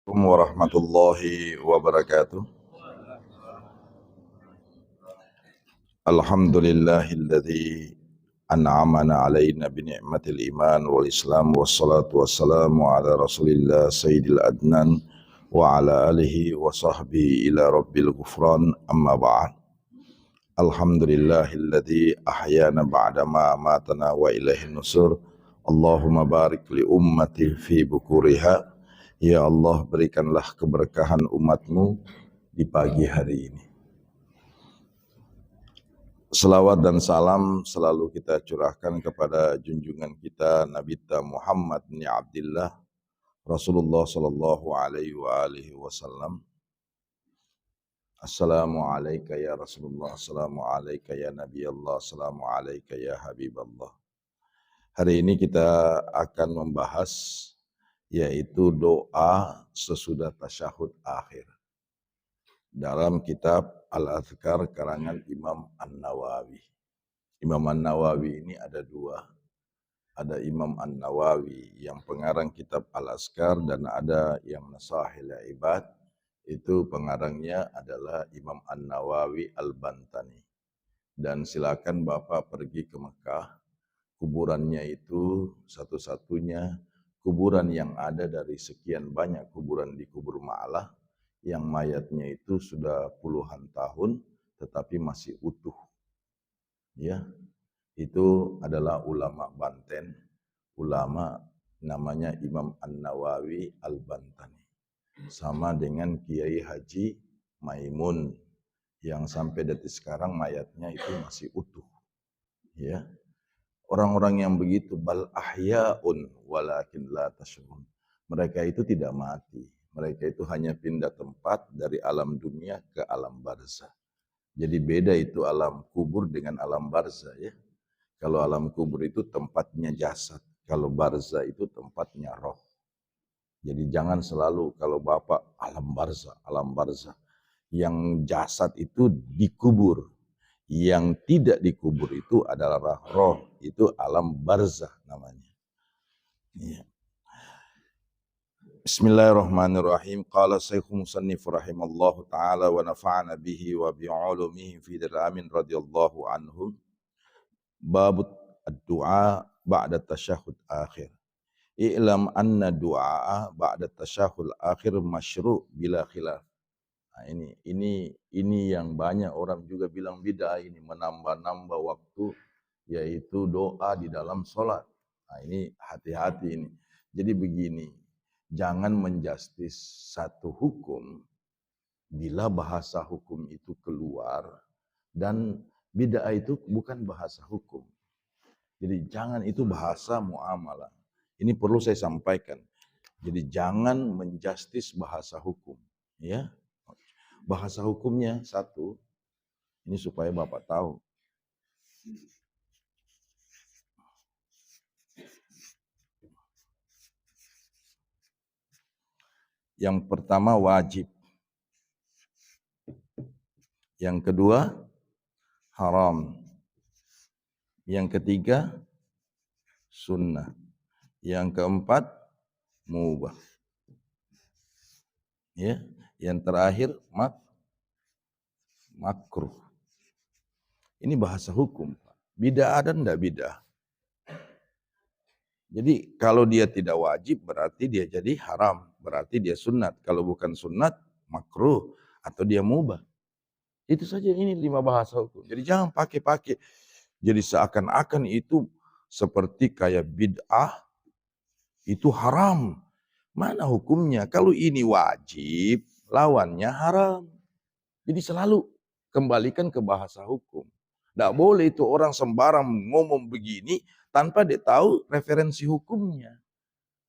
Assalamualaikum warahmatullahi wabarakatuh. Alhamdulillahilladzi an'amana alaina bi ni'matil iman wal islam wassalatu wassalamu ala rasulillah sayyidil adnan wa ala alihi wa sahbihi ila rabbil ghufran amma ba'd. Alhamdulillahilladzi ahyana ba'dama matana wa ilaihin nusur. Allahumma barik li ummati fi bukuriha. Ya Allah, berikanlah keberkahan umatmu di pagi hari ini. Selawat dan salam selalu kita curahkan kepada junjungan kita Nabi Muhammad bin Abdullah Rasulullah sallallahu alaihi wasallam. Assalamu alayka ya Rasulullah, assalamu alayka ya Nabi Allah, assalamu alayka ya Habiballah. Hari ini kita akan membahas yaitu doa sesudah tasyahud akhir. Dalam kitab Al-Adhkar karangan Imam An-Nawawi. Imam An-Nawawi ini ada dua. Ada Imam An-Nawawi yang pengarang kitab Al-Azkar dan ada yang Nasahil Ibad. Itu pengarangnya adalah Imam An-Nawawi Al-Bantani. Dan silakan Bapak pergi ke Mekah. Kuburannya itu satu-satunya kuburan yang ada dari sekian banyak kuburan di Kubur Ma'lah yang mayatnya itu sudah puluhan tahun tetapi masih utuh. Ya, itu adalah ulama Banten, ulama namanya Imam An-Nawawi Al-Bantani. Sama dengan Kiai Haji Maimun yang sampai detik sekarang mayatnya itu masih utuh. Ya. Orang-orang yang begitu bal ahyaun walakin la tashurun. Mereka itu tidak mati. Mereka itu hanya pindah tempat dari alam dunia ke alam barzah. Jadi beda itu alam kubur dengan alam barzah ya. Kalau alam kubur itu tempatnya jasad, kalau barzah itu tempatnya roh. Jadi jangan selalu kalau Bapak alam barzah. Yang jasad itu dikubur. Yang tidak dikubur itu adalah roh, itu alam barzah namanya. Ya. Bismillahirrahmanirrahim. Qala Syekhul Musannif rahimallahu taala wa nafa'ana bihi wa bi'ulumihi fi diramin radhiyallahu anhum. Bab ad-du'a ba'da tasyahhud akhir. I'lam anna du'a ba'da tasyahhud akhir masyru' bila khilaf. Nah, ini yang banyak orang juga bilang bid'ah ini, menambah-nambah waktu yaitu doa di dalam sholat. Nah, ini hati-hati ini. Jadi begini, jangan menjustis satu hukum bila bahasa hukum itu keluar dan bid'ah itu bukan bahasa hukum. Jadi jangan itu bahasa muamalah. Ini perlu saya sampaikan. Jadi jangan menjustis bahasa hukum, ya. Bahasa hukumnya satu, ini supaya Bapak tahu. Yang pertama wajib. Yang kedua haram. Yang ketiga sunnah. Yang keempat mubah. Ya, yang terakhir makruh. Ini bahasa hukum. Bid'ah dan enggak bid'ah. Jadi kalau dia tidak wajib berarti dia jadi haram, berarti dia sunat. Kalau bukan sunat makruh atau dia mubah. Itu saja, ini 5 bahasa hukum. Jadi jangan pakai-pakai. Jadi seakan-akan itu seperti kayak bid'ah itu haram. Mana hukumnya? Kalau ini wajib, lawannya haram. Jadi selalu kembalikan ke bahasa hukum. Tidak boleh itu orang sembarang ngomong begini tanpa dia tahu referensi hukumnya.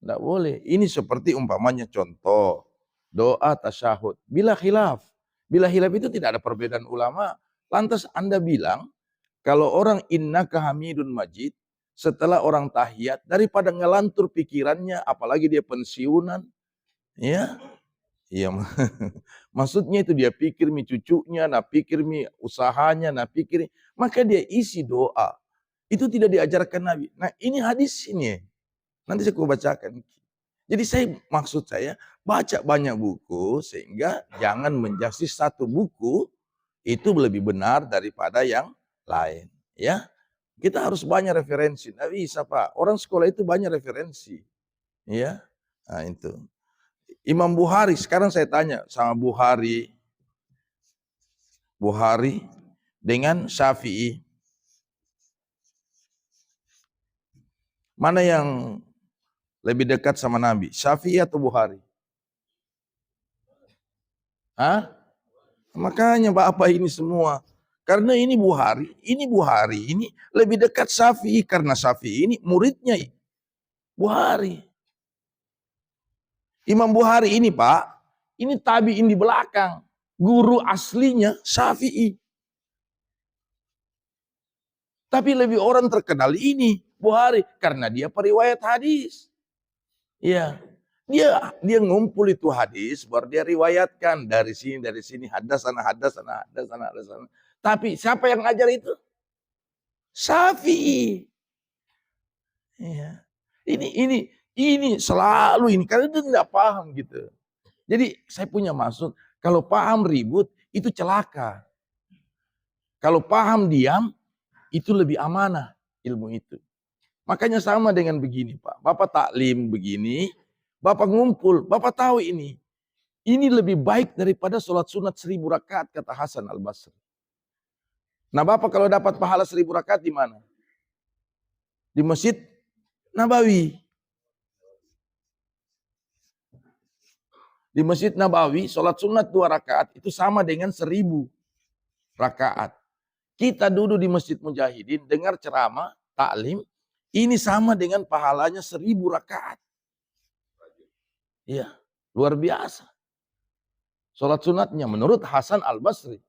Tidak boleh. Ini seperti umpamanya contoh doa tasyahud. Bila khilaf itu tidak ada perbedaan ulama. Lantas Anda bilang kalau orang innaka hamidun majid setelah orang tahiyat daripada ngelantur pikirannya, apalagi dia pensiunan, ya. Iya, maksudnya itu dia pikir mi cucunya, nah pikir mi usahanya, nah pikir, maka dia isi doa. Itu tidak diajarkan Nabi. Nah ini hadis ini, nanti saya bacakan. Jadi maksud saya baca banyak buku sehingga jangan menjadi satu buku itu lebih benar daripada yang lain. Ya, kita harus banyak referensi. Nggak bisa Pak, orang sekolah itu banyak referensi. Ya, nah itu. Imam Bukhari, sekarang saya tanya sama Bukhari dengan Syafi'i, mana yang lebih dekat sama Nabi, Syafi'i atau Bukhari? Hah? Makanya Bapak ini semua. Karena ini Bukhari ini lebih dekat Syafi'i karena Syafi'i ini muridnya Bukhari. Imam Bukhari ini Pak, ini tabi'in di belakang. Guru aslinya Syafi'i. Tapi lebih orang terkenal ini Bukhari karena dia periwayat hadis. Ya, dia ngumpul itu hadis, baru dia riwayatkan dari sini, hadasana. Tapi siapa yang ngajar itu? Syafi'i. Ya. Ini selalu ini karena dia tidak paham gitu. Jadi saya punya maksud, kalau paham ribut itu celaka. Kalau paham diam itu lebih amanah ilmu itu. Makanya sama dengan begini Pak. Bapak taklim begini, Bapak ngumpul, Bapak tahu ini. Ini lebih baik daripada sholat sunat 1000 rakaat kata Hasan Al-Basri. Nah Bapak kalau dapat pahala 1000 rakaat di mana? Di Masjid Nabawi. Di Masjid Nabawi sholat sunat 2 rakaat itu sama dengan 1000 rakaat. Kita duduk di Masjid Mujahidin dengar ceramah, taklim, ini sama dengan pahalanya 1000 rakaat. Iya, luar biasa. Sholat sunatnya menurut Hasan Al-Basri.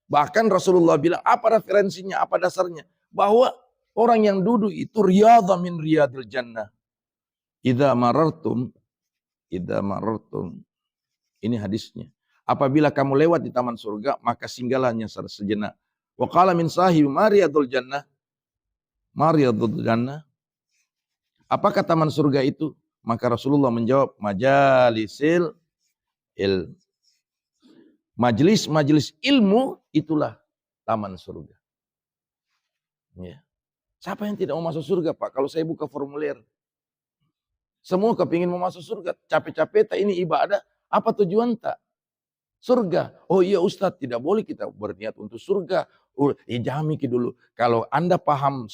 Bahkan Rasulullah bilang, apa referensinya, apa dasarnya? Bahwa orang yang duduk itu riyadha min riyadil jannah. Idza marartum. Ini hadisnya. Apabila kamu lewat di taman surga, maka singgahnya sejenak. Wa qala min sahib mariyadul jannah. Mariyadul jannah. Apakah taman surga itu? Maka Rasulullah menjawab, majalisil ilm. Majelis ilmu itulah taman surga. Ya. Siapa yang tidak mau masuk surga Pak? Kalau saya buka formulir. Semua kepingin mau masuk surga. Capek-capek tak ini ibadah. Apa tujuan tak? Surga. Oh iya Ustadz, tidak boleh kita berniat untuk surga. Jangan mikir dulu. Kalau Anda paham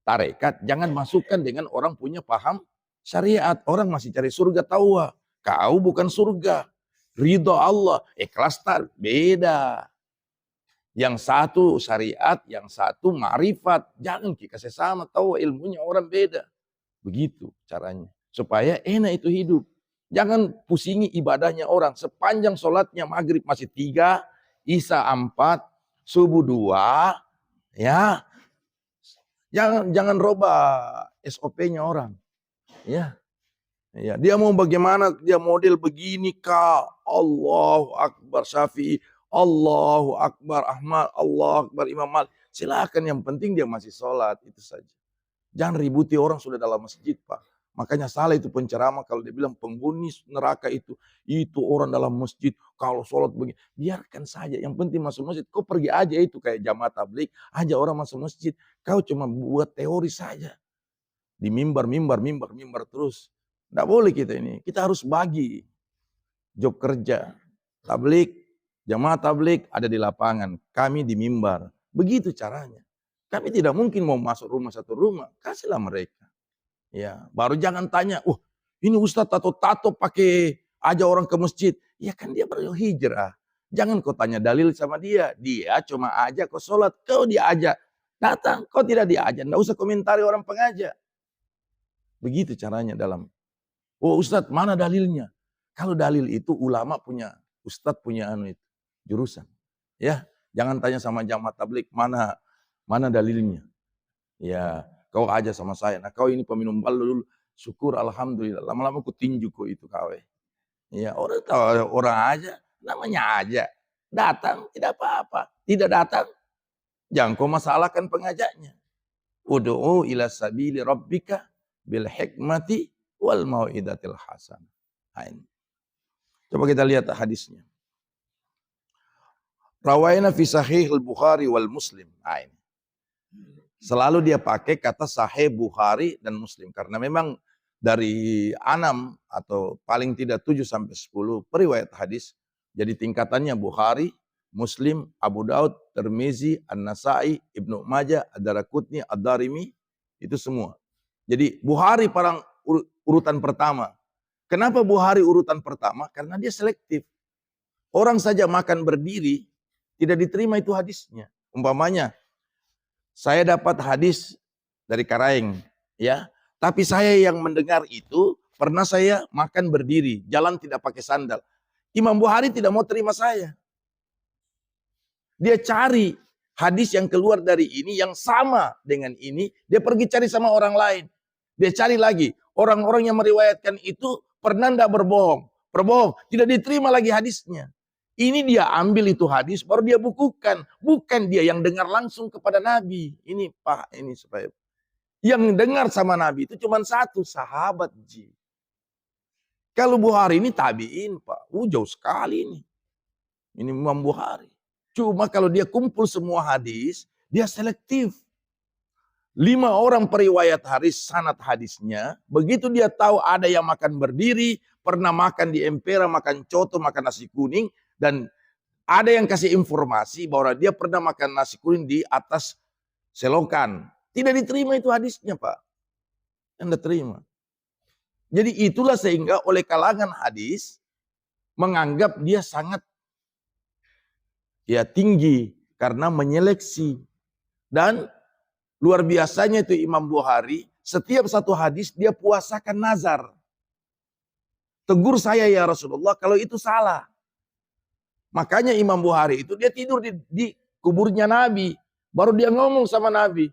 tarekat, jangan masukkan dengan orang punya paham syariat. Orang masih cari surga tahu. Kau bukan surga. Ridho Allah, ikhlas tak beda. Yang satu syariat, yang satu ma'rifat. Jangan kita sesama tahu ilmunya orang beda. Begitu caranya. Supaya enak itu hidup. Jangan pusingi ibadahnya orang. Sepanjang sholatnya maghrib masih 3, isya 4, subuh 2. Ya, jangan robah SOP-nya orang. Ya. Ya, dia mau bagaimana, dia model begini kah? Allahu Akbar Syafi'i, Allahu Akbar Ahmad, Allahu Akbar Imam Malik. Silakan, yang penting dia masih sholat, itu saja. Jangan ributi orang sudah dalam masjid Pak. Makanya salah itu penceramah kalau dia bilang penghuni neraka itu orang dalam masjid. Kalau sholat begini, biarkan saja. Yang penting masuk masjid. Kau pergi aja itu kayak jamaah tablik, aja orang masuk masjid. Kau cuma buat teori saja. Di mimbar terus. Tidak boleh kita ini. Kita harus bagi job kerja. Tablik, jamaah tablik ada di lapangan. Kami di mimbar. Begitu caranya. Kami tidak mungkin mau masuk rumah satu rumah. Kasihlah mereka. Ya, baru jangan tanya, ini Ustadz tato pakai aja orang ke masjid. Ya kan dia baru hijrah. Jangan kau tanya dalil sama dia. Dia cuma ajak kau sholat. Kau diajak. Datang, kau tidak diajak. Tidak usah komentari orang pengajak. Begitu caranya dalam. Oh Ustadz, mana dalilnya? Kalau dalil itu ulama punya, Ustadz punya itu, jurusan. Ya, jangan tanya sama jamaah tablik mana dalilnya. Ya, kau aja sama saya. Nah, kau ini peminum bal dulu. Syukur alhamdulillah. Lama-lama ku tinju kau itu kawe. Ya, orang tahu orang aja, namanya aja. Datang tidak apa-apa. Tidak datang, jangan kau masalahkan pengajaknya. Ud'u ila sabili rabbika bil hikmati wal mau'izatil hasanah. Nah, ini. Coba kita lihat hadisnya. Rawaina fi sahih al-Bukhari wal Muslim. Nah, ini. Selalu dia pakai kata Sahih Bukhari dan Muslim. Karena memang dari 6 atau paling tidak 7 sampai 10 periwayat hadis. Jadi tingkatannya Bukhari, Muslim, Abu Daud, Tirmizi, An-Nasai, Ibnu Majah, Ad-Daraqutni, Ad-Darimi. Itu semua. Jadi Bukhari urutan pertama. Kenapa Bukhari urutan pertama? Karena dia selektif. Orang saja makan berdiri, tidak diterima itu hadisnya. Umpamanya, saya dapat hadis dari Karaeng, ya. Tapi saya yang mendengar itu, pernah saya makan berdiri, jalan tidak pakai sandal. Imam Bukhari tidak mau terima saya. Dia cari hadis yang keluar dari ini, yang sama dengan ini, dia pergi cari sama orang lain. Dia cari lagi, orang-orang yang meriwayatkan itu pernah tidak berbohong. Berbohong, tidak diterima lagi hadisnya. Ini dia ambil itu hadis, baru dia bukukan. Bukan dia yang dengar langsung kepada Nabi. Ini Pak, ini supaya. Yang dengar sama Nabi itu cuma satu, sahabat ji. Kalau Bukhari ini tabiin Pak. Jauh sekali ini. Ini Imam Bukhari. Cuma kalau dia kumpul semua hadis, dia selektif. 5 orang periwayat hadis, sanad hadisnya. Begitu dia tahu ada yang makan berdiri, pernah makan di Empera, makan coto, makan nasi kuning. Dan ada yang kasih informasi bahwa dia pernah makan nasi kuning di atas selokan. Tidak diterima itu hadisnya Pak. Anda terima. Jadi itulah sehingga oleh kalangan hadis menganggap dia sangat tinggi karena menyeleksi. Dan luar biasanya itu Imam Bukhari, setiap satu hadis dia puasakan nazar. Tegur saya ya Rasulullah kalau itu salah. Makanya Imam Bukhari itu dia tidur di kuburnya Nabi. Baru dia ngomong sama Nabi.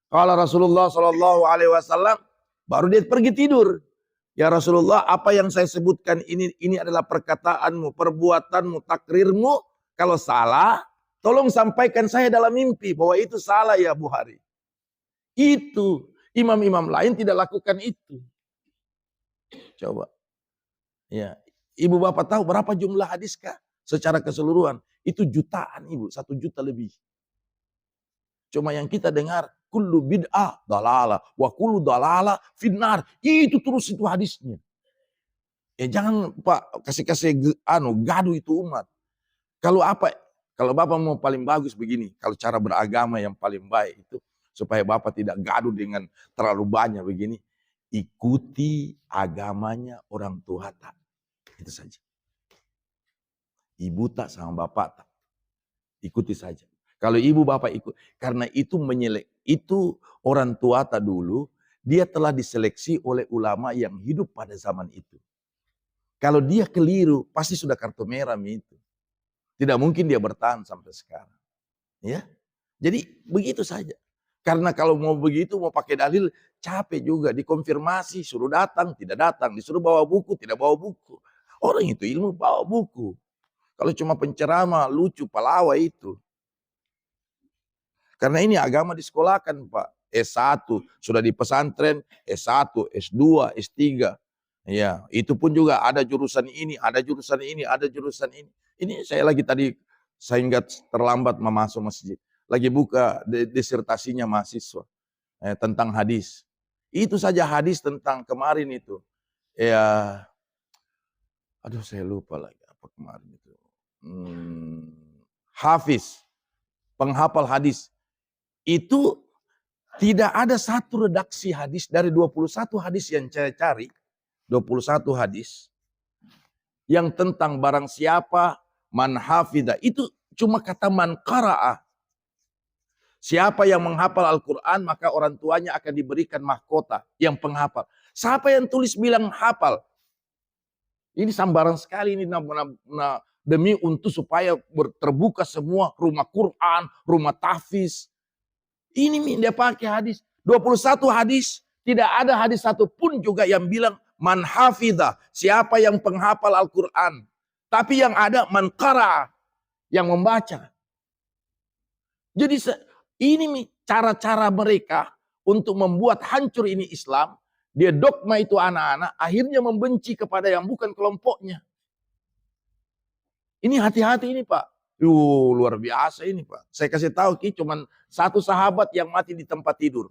Kalau Rasulullah SAW, baru dia pergi tidur. Ya Rasulullah, apa yang saya sebutkan ini adalah perkataanmu, perbuatanmu, takrirmu. Kalau salah, tolong sampaikan saya dalam mimpi bahwa itu salah ya Bukhari. Itu imam-imam lain tidak lakukan itu. Coba. Ya, ibu bapak tahu berapa jumlah hadiskah? Secara keseluruhan itu jutaan Ibu, 1 juta lebih. Cuma yang kita dengar kullu bid'ah dalalah wa kullu dalalah finnar. Itu terus itu hadisnya. Jangan Pak kasih gaduh itu umat. Kalau Bapak mau paling bagus begini, kalau cara beragama yang paling baik itu supaya Bapak tidak gaduh dengan terlalu banyak begini, ikuti agamanya orang tua tak. Itu saja. Ibu tak sama bapak tak. Ikuti saja. Kalau ibu bapak ikut. Karena itu itu orang tua tak dulu. Dia telah diseleksi oleh ulama yang hidup pada zaman itu. Kalau dia keliru. Pasti sudah kartu merah itu. Tidak mungkin dia bertahan sampai sekarang. Ya. Jadi begitu saja. Karena kalau mau begitu mau pakai dalil. Capek juga. Dikonfirmasi. Suruh datang. Tidak datang. Disuruh bawa buku. Tidak bawa buku. Orang itu ilmu bawa buku. Kalau cuma penceramah, lucu, pelawai itu. Karena ini agama disekolahkan Pak. S1, sudah di pesantren, S1, S2, S3. Ya, itu pun juga ada jurusan ini, ada jurusan ini, ada jurusan ini. Ini saya lagi tadi, sehingga terlambat masuk masjid. Lagi buka disertasinya mahasiswa. Tentang hadis. Itu saja hadis tentang kemarin itu. Ya, aduh saya lupa lagi apa kemarin itu. Hafiz, penghafal hadis. Itu tidak ada satu redaksi hadis dari 21 hadis yang saya cari. 21 hadis. Yang tentang barang siapa, man hafidha. Itu cuma kata man qara'ah. Siapa yang menghafal Al-Quran, maka orang tuanya akan diberikan mahkota yang penghafal. Siapa yang tulis bilang hafal? Ini sambaran sekali ini demi untuk supaya terbuka semua rumah Quran, rumah tahfiz. Ini dia pakai hadis. 21 hadis, tidak ada hadis satu pun juga yang bilang man hafidha, siapa yang penghafal Al-Quran. Tapi yang ada man qara, yang membaca. Jadi ini cara-cara mereka untuk membuat hancur ini Islam Dia dogma itu anak-anak, akhirnya membenci kepada yang bukan kelompoknya. Ini hati-hati ini Pak. Luar biasa ini Pak. Saya kasih tahu Ki, cuman satu sahabat yang mati di tempat tidur.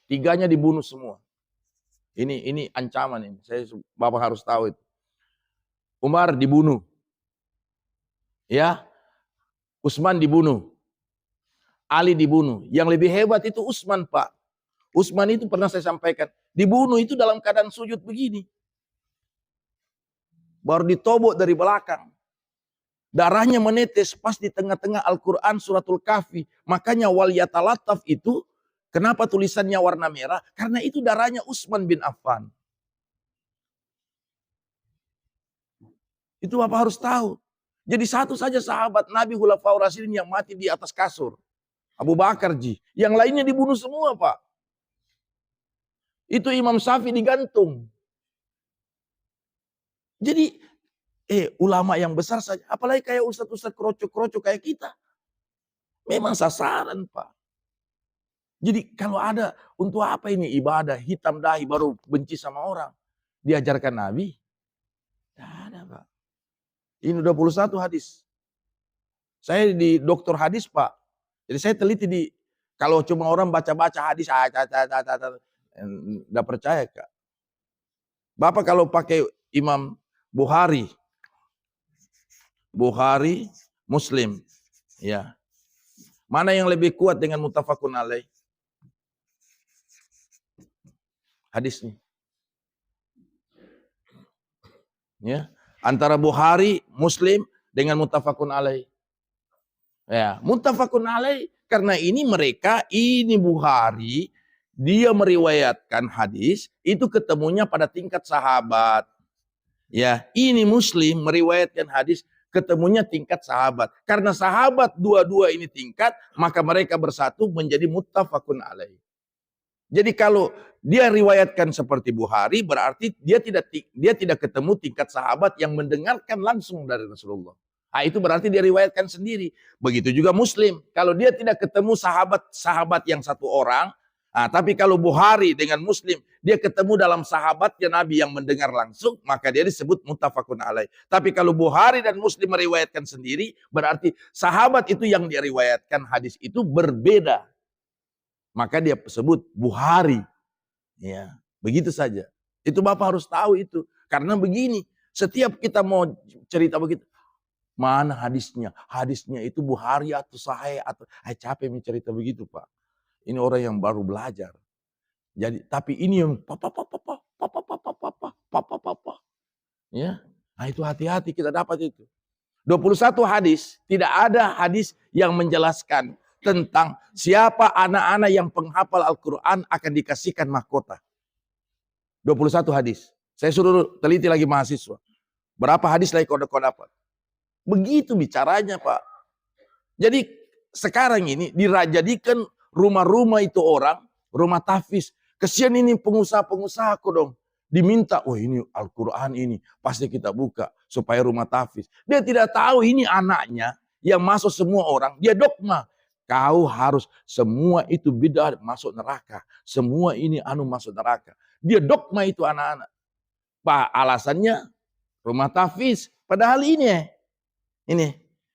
3-nya dibunuh semua. Ini ancaman ini. Bapak harus tahu itu. Umar dibunuh. Ya. Utsman dibunuh. Ali dibunuh. Yang lebih hebat itu Utsman Pak. Utsman itu pernah saya sampaikan. Dibunuh itu dalam keadaan sujud begini. Baru ditobok dari belakang. Darahnya menetes pas di tengah-tengah Al-Quran suratul Kahfi. Makanya wal yatalattaf itu, kenapa tulisannya warna merah? Karena itu darahnya Utsman bin Affan. Itu Bapak harus tahu. Jadi satu saja sahabat Nabi Khulafaur Rasyidin yang mati di atas kasur. Abu Bakar Ji. Yang lainnya dibunuh semua Pak. Itu Imam Syafi'i digantung. Jadi ulama yang besar saja, apalagi kayak ustadz-ustadz kroco-kroco kayak kita. Memang sasaran Pak. Jadi kalau ada, untuk apa ini ibadah, hitam dahi baru benci sama orang. Diajarkan Nabi? Tidak ada Pak. Ini 21 hadis. Saya di dokter hadis Pak. Jadi saya teliti kalau cuma orang baca-baca hadis, tidak percaya Kak. Bapak kalau pakai Imam Bukhari, Muslim, ya. Mana yang lebih kuat dengan muttafaqun alaih? Hadisnya. Ya, antara Bukhari, Muslim dengan muttafaqun alaih. Ya, muttafaqun alaih karena ini Bukhari, dia meriwayatkan hadis itu ketemunya pada tingkat sahabat. Ya, ini Muslim meriwayatkan hadis ketemunya tingkat sahabat. Karena sahabat dua-dua ini tingkat, maka mereka bersatu menjadi muttafaqun alaih. Jadi kalau dia riwayatkan seperti Bukhari, berarti dia tidak ketemu tingkat sahabat yang mendengarkan langsung dari Rasulullah. Nah, itu berarti dia riwayatkan sendiri. Begitu juga Muslim. Kalau dia tidak ketemu sahabat yang satu orang, tapi kalau Bukhari dengan Muslim, dia ketemu dalam sahabatnya Nabi yang mendengar langsung, maka dia disebut muttafaqun alaih. Tapi kalau Bukhari dan Muslim meriwayatkan sendiri, berarti sahabat itu yang dia riwayatkan hadis itu berbeda. Maka dia sebut Bukhari. Ya, begitu saja. Itu Bapak harus tahu itu. Karena begini, setiap kita mau cerita begitu, mana hadisnya? Hadisnya itu Bukhari atau Sahih atau capek mencerita begitu, Pak. Ini orang yang baru belajar. Jadi tapi ini yang papa. Ya. Nah, itu hati-hati kita dapat itu. 21 hadis, tidak ada hadis yang menjelaskan tentang siapa anak-anak yang penghafal Al-Quran akan dikasihkan mahkota. 21 hadis. Saya suruh teliti lagi mahasiswa. Berapa hadis lagi kau dapat? Begitu bicaranya Pak. Jadi sekarang ini dirajadikan rumah-rumah itu orang, rumah tahfiz. Kesian ini pengusaha-pengusaha kok dong. Diminta, ini Al-Quran ini. Pasti kita buka supaya rumah tahfiz. Dia tidak tahu ini anaknya yang masuk semua orang. Dia dogma. Kau harus semua itu bid'ah masuk neraka. Semua ini masuk neraka. Dia dogma itu anak-anak. Pak, alasannya rumah tahfiz. Padahal ini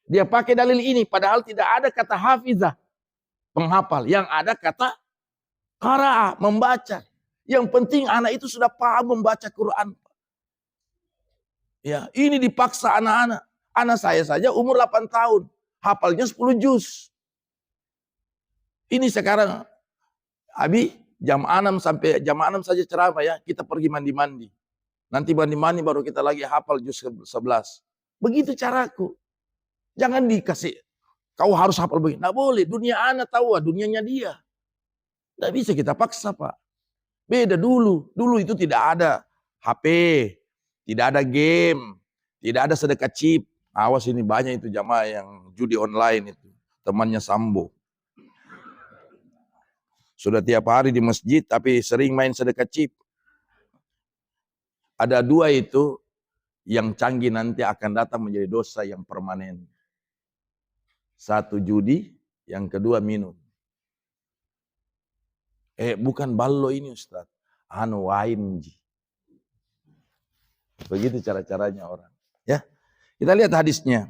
dia pakai dalil ini. Padahal tidak ada kata hafizah, penghafal. Yang ada kata qara'a, membaca. Yang penting anak itu sudah paham membaca Quran. Ya, ini dipaksa anak-anak. Anak saya saja umur 8 tahun. Hafalnya 10 juz. Ini sekarang, Abi, jam 6 sampai jam 6 saja ceramah ya. Kita pergi mandi-mandi. Nanti mandi-mandi baru kita lagi hafal juz 11. Begitu caraku. Jangan dikasih, kau harus hafal begini. Nggak boleh, dunia anak tahu, dunianya dia. Nggak bisa kita paksa Pak. Beda dulu. Dulu itu tidak ada HP, tidak ada game, tidak ada sedekah chip. Awas ini banyak itu jamaah yang judi online itu. Temannya Sambo. Sudah tiap hari di masjid tapi sering main sedekah chip. Ada 2 itu yang canggih nanti akan datang menjadi dosa yang permanen. 1 judi, yang kedua minum. Bukan ballo ini Ustaz. anu wain. Begitu cara-caranya orang. Ya, kita lihat hadisnya.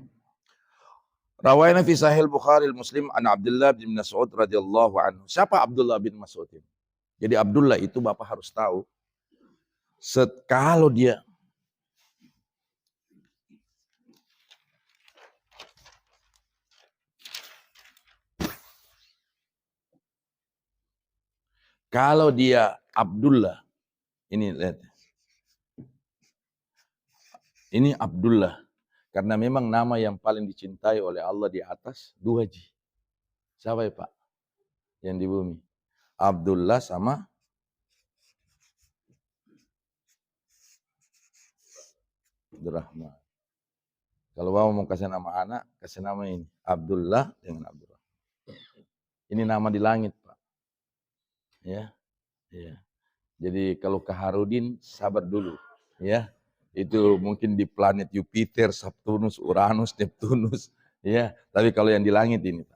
Rawaina fi Sahih Bukhari Muslim an Abdullah bin Mas'ud radhiyallahu anhu. Siapa Abdullah bin Mas'ud ini? Jadi Abdullah itu Bapak harus tahu. Kalau dia Abdullah, ini lihat. Ini Abdullah. Karena memang nama yang paling dicintai oleh Allah di atas 2 ji. Siapa ya Pak? Yang di bumi. Abdullah sama Abdurrahman. Kalau Bapak mau kasih nama anak, kasih nama ini. Abdullah dengan Abdurrahman. Ini nama di langit Pak. Ya. Ya. Jadi kalau ke Harudin, sabar dulu. Ya. Itu mungkin di planet Jupiter, Saturnus, Uranus, Neptunus. Ya. Tapi kalau yang di langit ini Pak.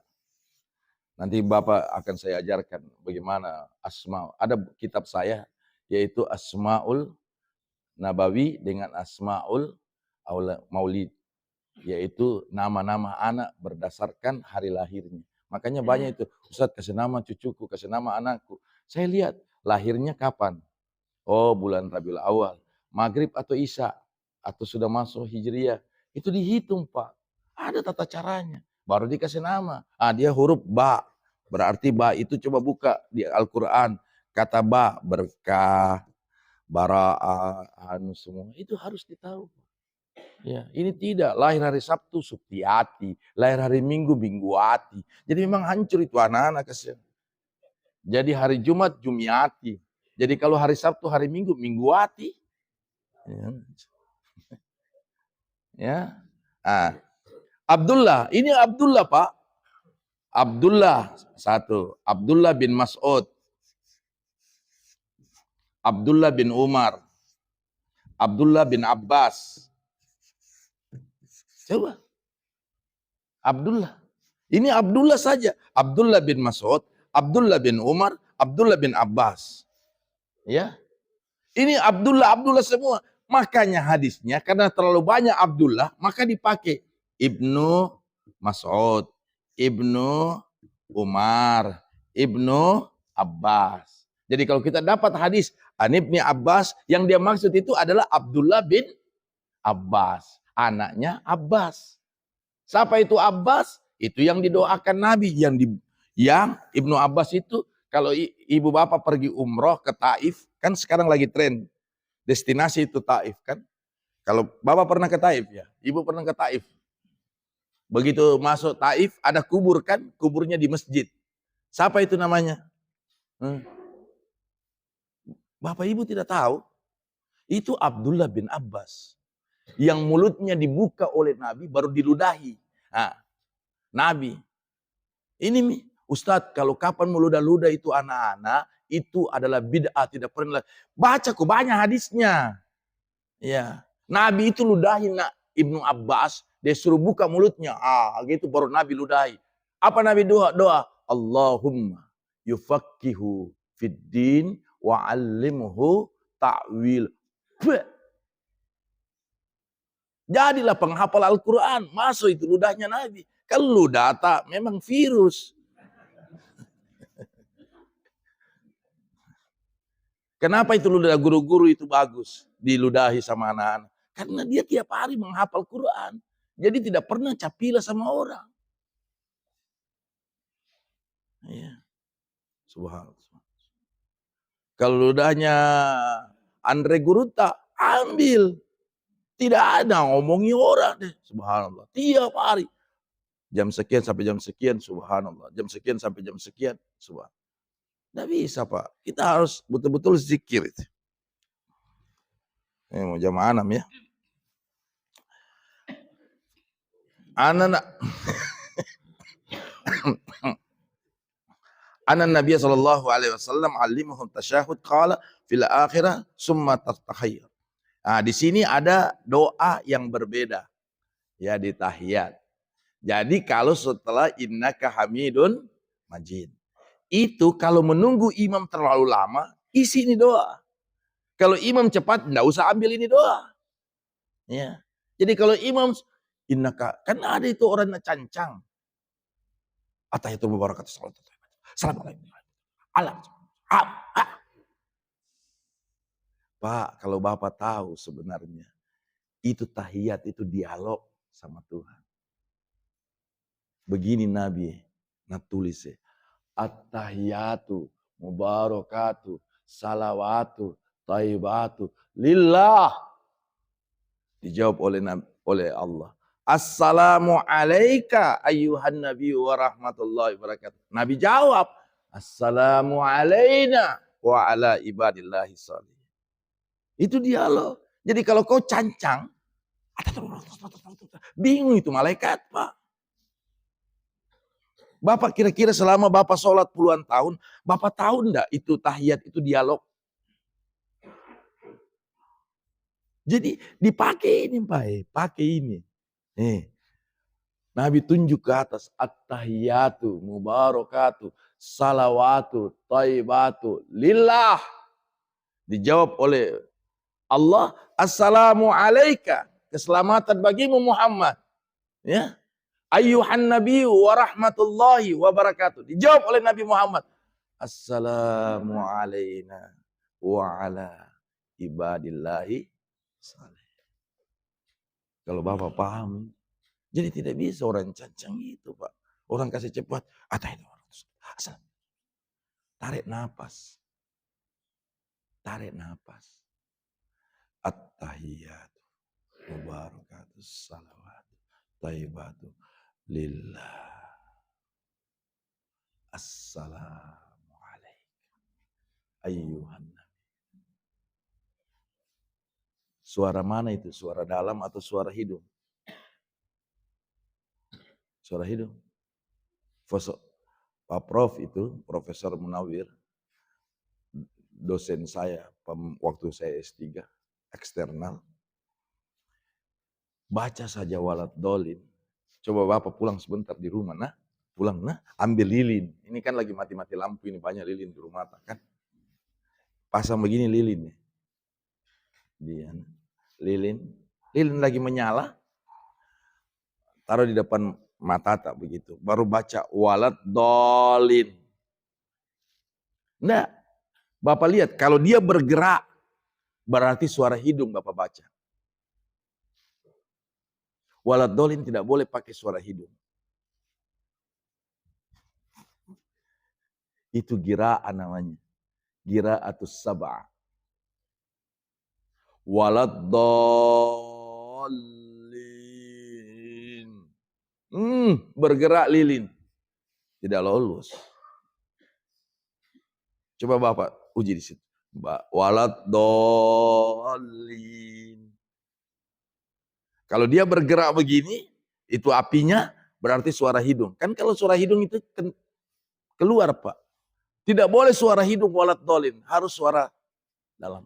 Nanti Bapak akan saya ajarkan bagaimana asma. Ada kitab saya, yaitu Asmaul Nabawi dengan Asmaul Maulid. Yaitu nama-nama anak berdasarkan hari lahirnya. Makanya banyak itu, Ustaz kasih nama cucuku, kasih nama anakku. Saya lihat lahirnya kapan. Oh bulan Rabiul Awal, Maghrib atau Isya, atau sudah masuk Hijriah. Itu dihitung Pak, ada tata caranya. Baru dikasih nama. Dia huruf ba. Berarti ba itu coba buka di Al-Quran. Kata ba, berkah, bara'ah, anu semua. Itu harus ditahu. Ya, ini tidak. Lahir hari Sabtu, Suptiati. Lahir hari Minggu, Mingguati. Jadi memang hancur itu anak-anak. Jadi hari Jumat, Jumiati. Jadi kalau hari Sabtu, hari Minggu, Mingguati. Ya. Abdullah, ini Abdullah Pak. Abdullah satu, Abdullah bin Mas'ud, Abdullah bin Umar, Abdullah bin Abbas. Coba. Abdullah. Ini Abdullah saja. Abdullah bin Mas'ud, Abdullah bin Umar, Abdullah bin Abbas. Ya. Ini Abdullah semua. Makanya hadisnya karena terlalu banyak Abdullah, maka dipakai Ibnu Mas'ud, Ibnu Umar, Ibnu Abbas. Jadi kalau kita dapat hadis An Ibni Abbas, yang dia maksud itu adalah Abdullah bin Abbas, anaknya Abbas. Siapa itu Abbas? Itu yang didoakan Nabi, yang Ibnu Abbas itu kalau ibu bapak pergi umroh ke Taif, kan sekarang lagi tren destinasi itu Taif kan. Kalau bapak pernah ke Taif ya, ibu pernah ke Taif. Begitu masuk Taif ada kubur kan, kuburnya di masjid. Siapa itu namanya? Bapak ibu tidak tahu? Itu Abdullah bin Abbas. Yang mulutnya dibuka oleh Nabi baru diludahi. Nabi. Ini Ustadz, kalau kapan meludah-ludah itu anak-anak, itu adalah bid'ah, tidak pernah. Baca kok banyak hadisnya. Ya, Nabi itu ludahi Ibnu Abbas, dia suruh buka mulutnya. Gitu baru Nabi ludahi. Apa Nabi doa? Allahumma yufaqqihu fid din wa 'allimhu ta'wil. Jadilah penghafal Al-Quran. Masuk itu ludahnya Nabi. Kalau ludah tak memang virus. Kenapa itu ludah guru-guru itu bagus diludahi sama anak-anak? Karena dia tiap hari menghafal Quran. Jadi tidak pernah capila sama orang. Ya. Subhanallah. Kalau ludahnya Andre Guruta, ambil. Tidak ada ngomongi orang deh. Subhanallah. Tiap hari. Jam sekian sampai jam sekian. Subhanallah. Jam sekian sampai jam sekian. Subhanallah. Tidak bisa Pak. Kita harus betul-betul zikir. Ini mau jam 6 ya. Anak Nabi sallallahu alaihi wasallam alimuhum tasyahud qala fil akhirah summa tatahiyat. Di sini ada doa yang berbeda ya di tahiyat. Jadi kalau setelah innaka hamidun majid, itu kalau menunggu imam terlalu lama, isi ini doa. Kalau imam cepat, enggak usah ambil ini doa. Ya. Jadi kalau imam, innaka, kan ada itu orang yang cancang. Atahiyatul wabarakatuh. Assalamualaikum. Pak, kalau Bapak tahu sebenarnya, itu tahiyat, itu dialog sama Tuhan. Begini Nabi, tulis ya. At-tahiyatu, mubarakatu, salawatu, taibatu, lillah. Dijawab oleh Allah. Assalamu alayka ayyuhan nabi wa rahmatullahi wabarakatuh. Nabi jawab, assalamu alayna wa ala ibadillahi salihin. Itu dialog. Jadi kalau kau cancang, bingung itu malaikat, Pak. Bapak kira-kira selama Bapak sholat puluhan tahun, Bapak tahu enggak itu tahiyat, itu dialog? Jadi dipakai ini Pak, pakai ini. Nabi tunjuk ke atas, at-tahiyatu, mubarakatu, salawatu, taibatu, lillah. Dijawab oleh Allah, assalamu alayka, keselamatan bagimu Muhammad. Ya. Ayyuhan nabiyyu wa rahmatullahi wa barakatuh. Dijawab oleh Nabi Muhammad. Assalamu alayna wa ala ibadillahi salih. Kalau Bapak paham. Jadi tidak bisa orang cancang itu Pak. Orang kasih cepat. Tarik nafas. Tarik nafas. At-tahiyatu. Mubarakatuh. Salawatu. Taibatu. Lillah. Assalamualaikum. Ayyuhan nabi. Suara mana itu? Suara dalam atau suara hidung? Suara hidung. Pak Prof itu, Profesor Munawir, dosen saya waktu saya S3, eksternal. Baca saja walad dolin. Coba Bapak pulang sebentar di rumah, pulang, ambil lilin. Ini kan lagi mati-mati lampu, ini banyak lilin di rumah kan. Pasang begini lilin. Dia, lilin lagi menyala. Taruh di depan mata tak begitu. Baru baca walad dolin. Enggak. Bapak lihat, kalau dia bergerak, berarti suara hidung Bapak baca. Walad dolin tidak boleh pakai suara hidung. Itu gira'ah namanya. Gira'atus sab'a. Walad dolin. Bergerak lilin. Tidak lolos. Coba Bapak uji di situ. Walad dolin. Kalau dia bergerak begini, itu apinya berarti suara hidung. Kan kalau suara hidung itu keluar Pak. Tidak boleh suara hidung walad dolin. Harus suara dalam.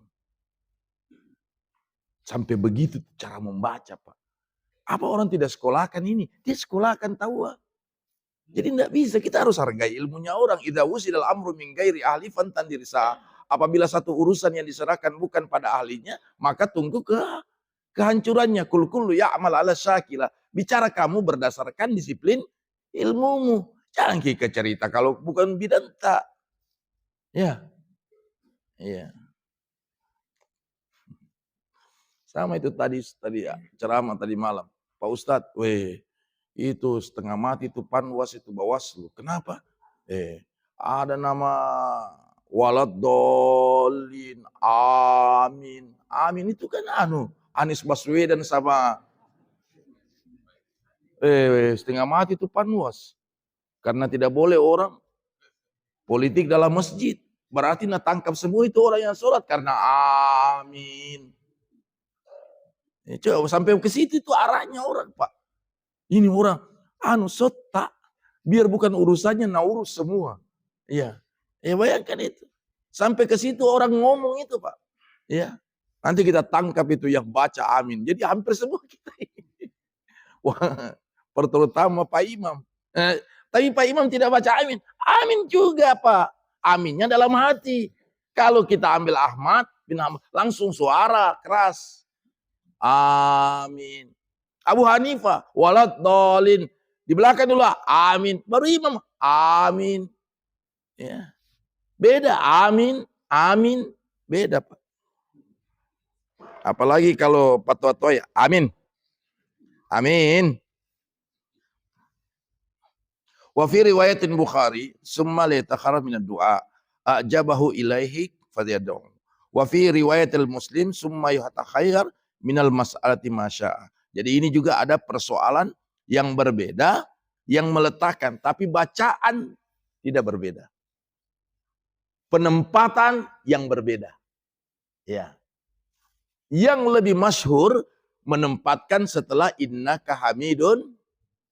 Sampai begitu cara membaca Pak. Apa orang tidak sekolahkan ini? Dia sekolahkan tahu. Jadi tidak bisa. Kita harus hargai ilmunya orang. Idza wusidal amru min ghairi ahli fantandir sah. Apabila satu urusan yang diserahkan bukan pada ahlinya, maka tunggu kehancurannya. Kullu ya'mal ala syakila. Bicara kamu berdasarkan disiplin ilmumu. Jangan kita cerita kalau bukan bidan tak. Ya. Iya. Sama itu tadi ceramah tadi malam. Pak Ustadz, itu setengah mati itu Panwas itu Bawaslu. Kenapa? Ada nama walad dolin, amin. Amin itu kan Anies Baswedan sama setengah mati itu Panwas. Karena tidak boleh orang politik dalam masjid. Berarti tangkap semua itu orang yang sholat karena amin. Coba sampai ke situ itu arahnya orang Pak. Ini orang sotak. Biar bukan urusannya urus semua. Iya. Bayangkan itu. Sampai ke situ orang ngomong itu Pak. Ya. Nanti kita tangkap itu yang baca amin. Jadi hampir semua kita ini. Wah, terutama Pak Imam. Tapi Pak Imam tidak baca amin. Amin juga Pak. Aminnya dalam hati. Kalau kita ambil Ahmad, bin Hanbal. Langsung suara keras. Amin. Abu Hanifah, walad dolin. Di belakang dulu, amin. Baru imam, amin. Ya. Beda, amin, amin. Beda, Pak. Apalagi kalau fatwa ya, amin. Amin. Wa fi riwayatin Bukhari, summa la yatakhara min ad-du'a, ajabahu ilaihi fadiyad'u. Wa fi riwayatil Muslim, summa yutakhayyar minal mas'alati ma syaa. Jadi ini juga ada persoalan yang berbeda, yang meletakkan, tapi bacaan tidak berbeda. Penempatan yang berbeda. Ya. Yang lebih masyhur menempatkan setelah innaka hamidun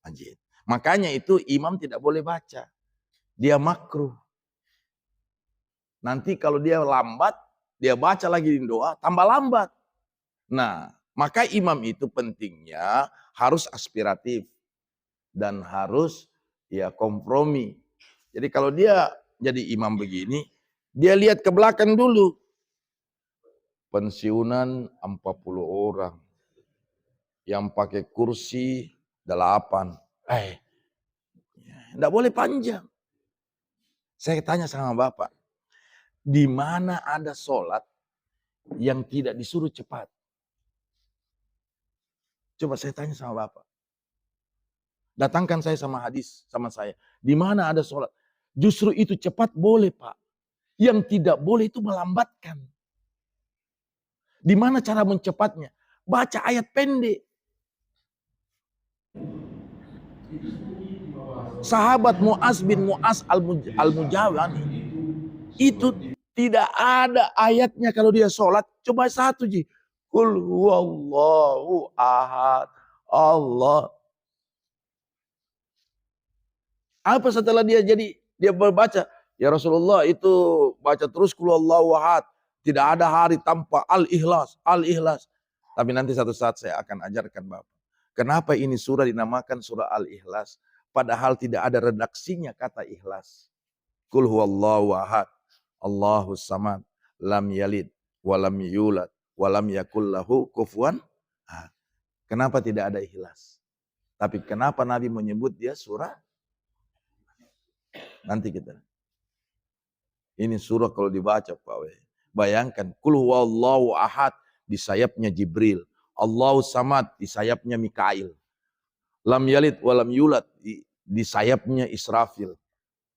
majid. Makanya itu imam tidak boleh baca. Dia makruh. Nanti kalau dia lambat, dia baca lagi di doa, tambah lambat. Nah, maka imam itu pentingnya harus aspiratif. Dan harus ya kompromi. Jadi kalau dia jadi imam begini, dia lihat ke belakang dulu. Pensiunan 40 orang. Yang pakai kursi 8. Enggak boleh panjang. Saya tanya sama Bapak, di mana ada sholat yang tidak disuruh cepat? Coba saya tanya sama Bapak. Datangkan saya sama hadis sama saya. Di mana ada sholat? Justru itu cepat boleh, Pak. Yang tidak boleh itu melambatkan. Di mana cara mencepatnya? Baca ayat pendek. Sahabat Mu'az bin Mu'az al-Mujawani itu tidak ada ayatnya kalau dia sholat. Coba satu ji. Qul huwallahu ahad. Allah. Apa setelah dia berbaca? Ya Rasulullah itu baca terus qul huwallahu ahad. Tidak ada hari tanpa al-ikhlas. Al-ikhlas. Tapi nanti satu saat saya akan ajarkan Bapak. Kenapa ini surah dinamakan surah al-ikhlas? Padahal tidak ada redaksinya kata ikhlas. Qul huwallahu ahad. Allahus samad. Lam yalid. Walam yulad. Walam yakul lahu kufuwan ahad. Kenapa tidak ada ikhlas? Tapi kenapa Nabi menyebut dia surah? Nanti kita. Ini surah kalau dibaca Pak. Bayangkan. Qul huwallahu ahad. Di sayapnya Jibril. Allahus samad. Di sayapnya Mikail. Lam yalid walam yulad. Di sayapnya Israfil.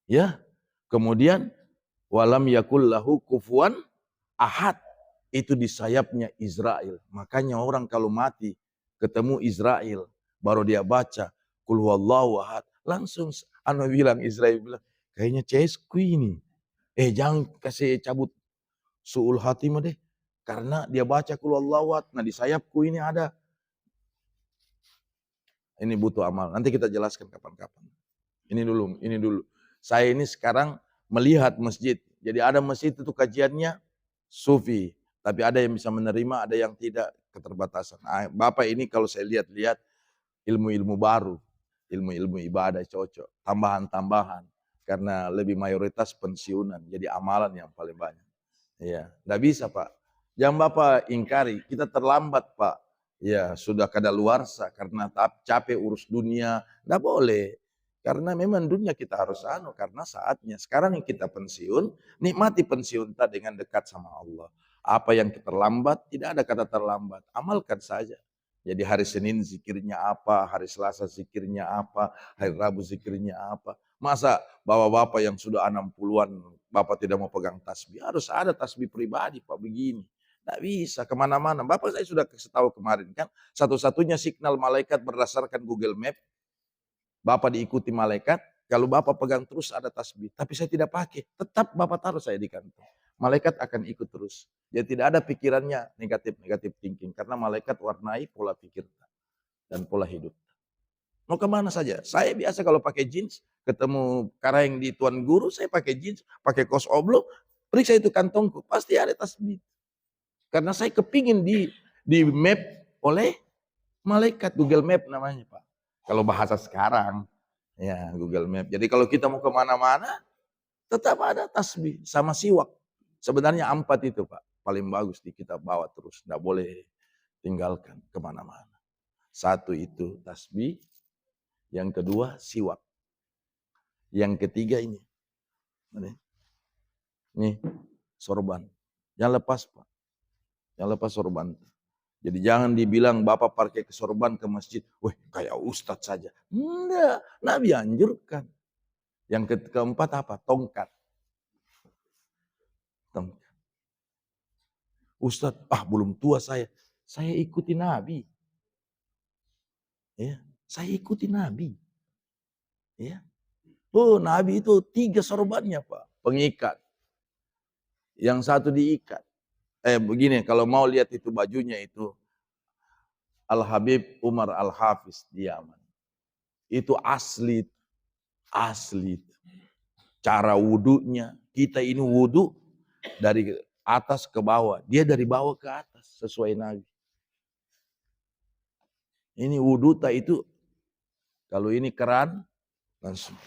Ya. Kemudian. Walam yakul lahu kufuwan ahad. Itu di sayapnya Israel. Makanya orang kalau mati. Ketemu Israel. Baru dia baca. Qul huwallahu ahad. Langsung bilang Israel bilang. Kayaknya cesku ini. Jangan kasih cabut su'ul hatimah deh. Karena dia baca qul huwallahu ahad. Nah di sayapku ini ada. Ini butuh amal. Nanti kita jelaskan kapan-kapan. Ini dulu. Saya ini sekarang melihat masjid. Jadi ada masjid itu kajiannya sufi. Tapi ada yang bisa menerima, ada yang tidak, keterbatasan. Bapak ini kalau saya lihat-lihat ilmu-ilmu baru. Ilmu-ilmu ibadah cocok. Tambahan-tambahan. Karena lebih mayoritas pensiunan. Jadi amalan yang paling banyak. Ya, enggak bisa Pak. Jangan Bapak ingkari, kita terlambat Pak. Ya, sudah kadaluarsa karena capek urus dunia. Enggak boleh. Karena memang dunia kita harus karena saatnya. Sekarang yang kita pensiun, nikmati pensiun kita dengan dekat sama Allah. Apa yang terlambat, tidak ada kata terlambat. Amalkan saja. Jadi hari Senin zikirnya apa, hari Selasa zikirnya apa, hari Rabu zikirnya apa. Masa bapak-bapak yang sudah 60-an, Bapak tidak mau pegang tasbih. Harus ada tasbih pribadi Pak, begini. Tidak bisa kemana-mana. Bapak saya sudah kasih tahu kemarin kan. Satu-satunya signal malaikat berdasarkan Google Map. Bapak diikuti malaikat. Kalau Bapak pegang terus ada tasbih. Tapi saya tidak pakai. Tetap Bapak taruh saya di kantong. Malaikat akan ikut terus. Jadi tidak ada pikirannya negatif thinking. Karena malaikat warnai pola pikir dan pola hidup. Mau kemana saja. Saya biasa kalau pakai jeans, ketemu karang di Tuan Guru, saya pakai jeans, pakai kaos oblong, periksa itu kantongku, pasti ada tasbih. Karena saya kepingin di map oleh malaikat, Google Map namanya Pak. Kalau bahasa sekarang, ya Google Map. Jadi kalau kita mau kemana-mana, tetap ada tasbih sama siwak. Sebenarnya 4 itu Pak. paling bagus kita bawa terus. Tidak boleh tinggalkan kemana-mana. Satu itu tasbih. Yang kedua siwak. Yang ketiga ini. Nih, sorban. Jangan lepas Pak. Jangan lepas sorban. Jadi jangan dibilang Bapak pakai sorban ke masjid. Wih, kayak ustadz saja. Enggak, Nabi anjurkan. Yang keempat apa? Tongkat. Ustadz, belum tua saya. Saya ikuti Nabi. Ya, saya ikuti Nabi. Ya. Oh, Nabi itu 3 sorbannya Pak. Pengikat. Yang satu diikat. Begini, kalau mau lihat itu bajunya itu. Al-Habib Umar Al-Hafiz di Yaman. Itu asli. Asli. Cara wudunya. Kita ini wudu dari atas ke bawah. Dia dari bawah ke atas. Sesuai Nabi. Ini wudu itu. Kalau ini keran. Langsung.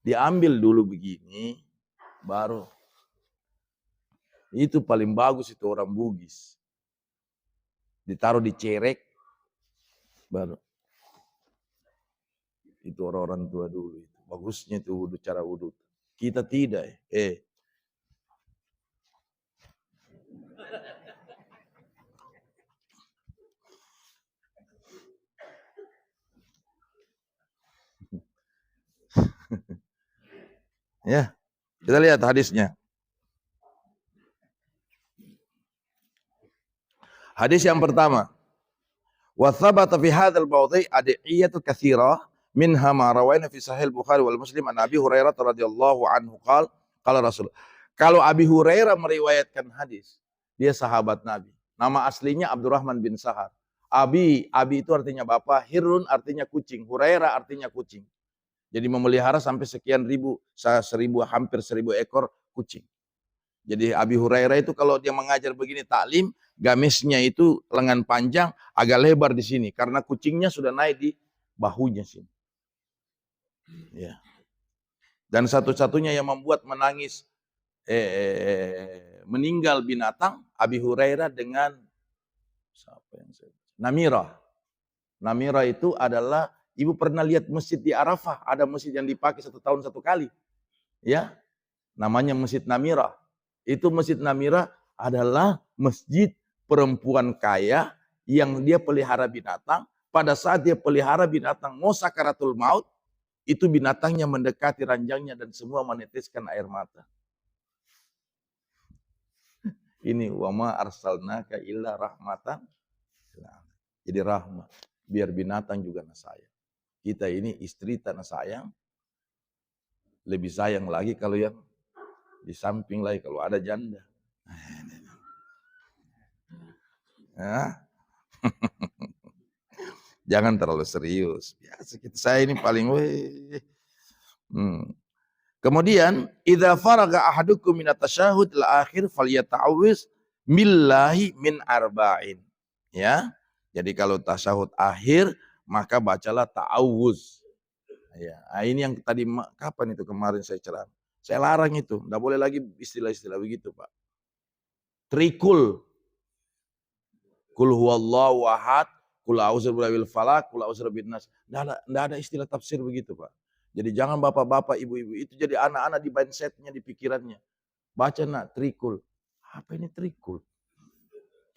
Diambil dulu begini. Baru. Itu paling bagus itu orang Bugis. Ditaruh di cerek. Baru. Itu orang-orang tua dulu. Bagusnya itu wudu, cara wudu. Kita tidak. Ya, kita lihat hadisnya. Hadis yang pertama. Wa thabata fi hadzal mawdhi' ad'iyatu katsirah minha ma rawaina fi sahih Bukhari wal Muslim an Abi Hurairah radhiyallahu anhu qala Rasul. Kalau Abi Hurairah meriwayatkan hadis, dia sahabat Nabi. Nama aslinya Abdurrahman bin Sahar. Abi itu artinya bapak, Hirun artinya kucing, Hurairah artinya kucing. Jadi memelihara sampai sekian ribu, hampir 1000 ekor kucing. Jadi Abi Hurairah itu kalau dia mengajar begini taklim, gamisnya itu lengan panjang, agak lebar di sini karena kucingnya sudah naik di bahunya sini. Ya. Dan satu-satunya yang membuat menangis meninggal binatang Abi Hurairah dengan Namirah. Namirah itu adalah, ibu pernah lihat masjid di Arafah, ada masjid yang dipakai 1 tahun 1 kali. Ya. Namanya Masjid Namirah. Itu Masjid Namirah adalah masjid perempuan kaya yang dia pelihara binatang. Pada saat dia pelihara binatang mau sakaratul maut, itu binatangnya mendekati ranjangnya dan semua meneteskan air mata. Ini wama arsalnaka illa rahmatan. Jadi rahmat. Biar binatang juga sayang. Kita ini istri tanah sayang. Lebih sayang lagi kalau yang di samping lagi, kalau ada janda. Ya. Jangan terlalu serius. Biasa saya ini paling Kemudian, idza faraga ahadukum minat tasyahud al-akhir falyata'awwiz billahi min arba'in. Ya. Jadi kalau tasyahud akhir maka bacalah ta'awuz. Ya, ini yang tadi kapan itu kemarin saya ceramah. Saya larang itu, enggak boleh lagi istilah-istilah begitu, Pak. Trikul. Kul huwallahu ahad, kul a'udzu birabbil falaq, kul a'udzu birabbin nas. Enggak ada istilah tafsir begitu, Pak. Jadi jangan bapak-bapak, ibu-ibu itu jadi anak-anak di mindsetnya, di pikirannya. Baca nak trikul. Apa ini trikul?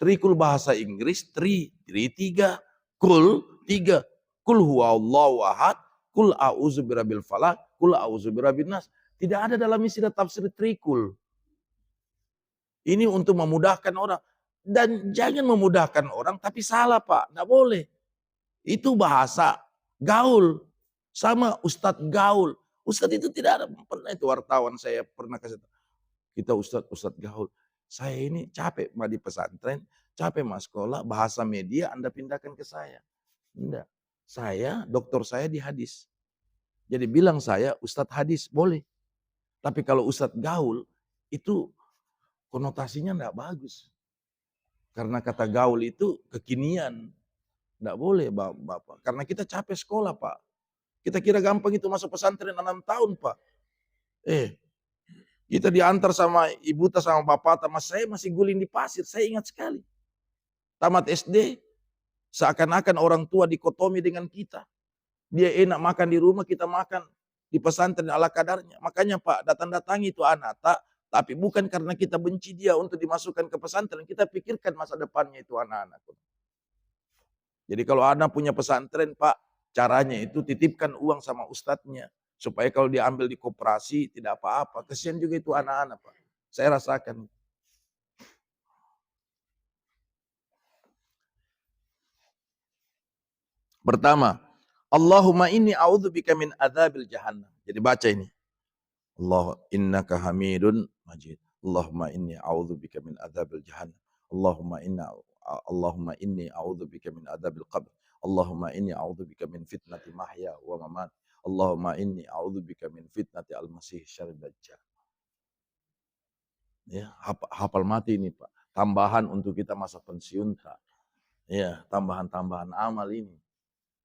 Trikul bahasa Inggris, 3, kul 3. Kul huwallahu ahad, kul a'udzu birabbil falaq, kul a'udzu birabbin nas. Tidak ada dalam istilah tafsir trikul. Ini untuk memudahkan orang. Dan jangan memudahkan orang tapi salah, Pak. Tidak boleh. Itu bahasa gaul. Sama Ustadz gaul. Ustadz itu tidak ada. Pernah itu wartawan saya pernah kasih tahu. Kita Ustadz gaul. Saya ini capek di pesantren. Capek sekolah. Bahasa media Anda pindahkan ke saya. Tidak. Doktor saya di hadis. Jadi bilang saya Ustadz hadis. Boleh. Tapi kalau Ustadz gaul, itu konotasinya enggak bagus. Karena kata gaul itu kekinian. Enggak boleh, Bapak. Karena kita capek sekolah, Pak. Kita kira gampang itu masuk pesantren 6 tahun, Pak. Kita diantar sama ibu sama bapak, sama saya masih guling di pasir. Saya ingat sekali. Tamat SD, seakan-akan orang tua dikotomi dengan kita. Dia enak makan di rumah, kita makan di pesantren ala kadarnya. Makanya Pak, datang-datangi itu anak, tapi bukan karena kita benci dia untuk dimasukkan ke pesantren. Kita pikirkan masa depannya itu anak-anak. Jadi kalau anak punya pesantren Pak, caranya itu titipkan uang sama ustadznya. Supaya kalau diambil di koperasi tidak apa-apa. Kesian juga itu anak-anak Pak. Saya rasakan. Pertama, Allahumma inni a'udzubika min adzabil jahannam. Jadi baca ini. Allah innaka hamidun majid. Allahumma inni a'udzubika min adzabil jahannam. Allahumma inni a'udzubika min adzabil qabr. Allahumma inni a'udzubika min fitnati mahya wa mamat. Allahumma inni a'udzubika min fitnati al-masih syarril dajjal. Ya, hafal mati ini Pak. Tambahan untuk kita masa pensiun tak. Ya, tambahan-tambahan amal ini.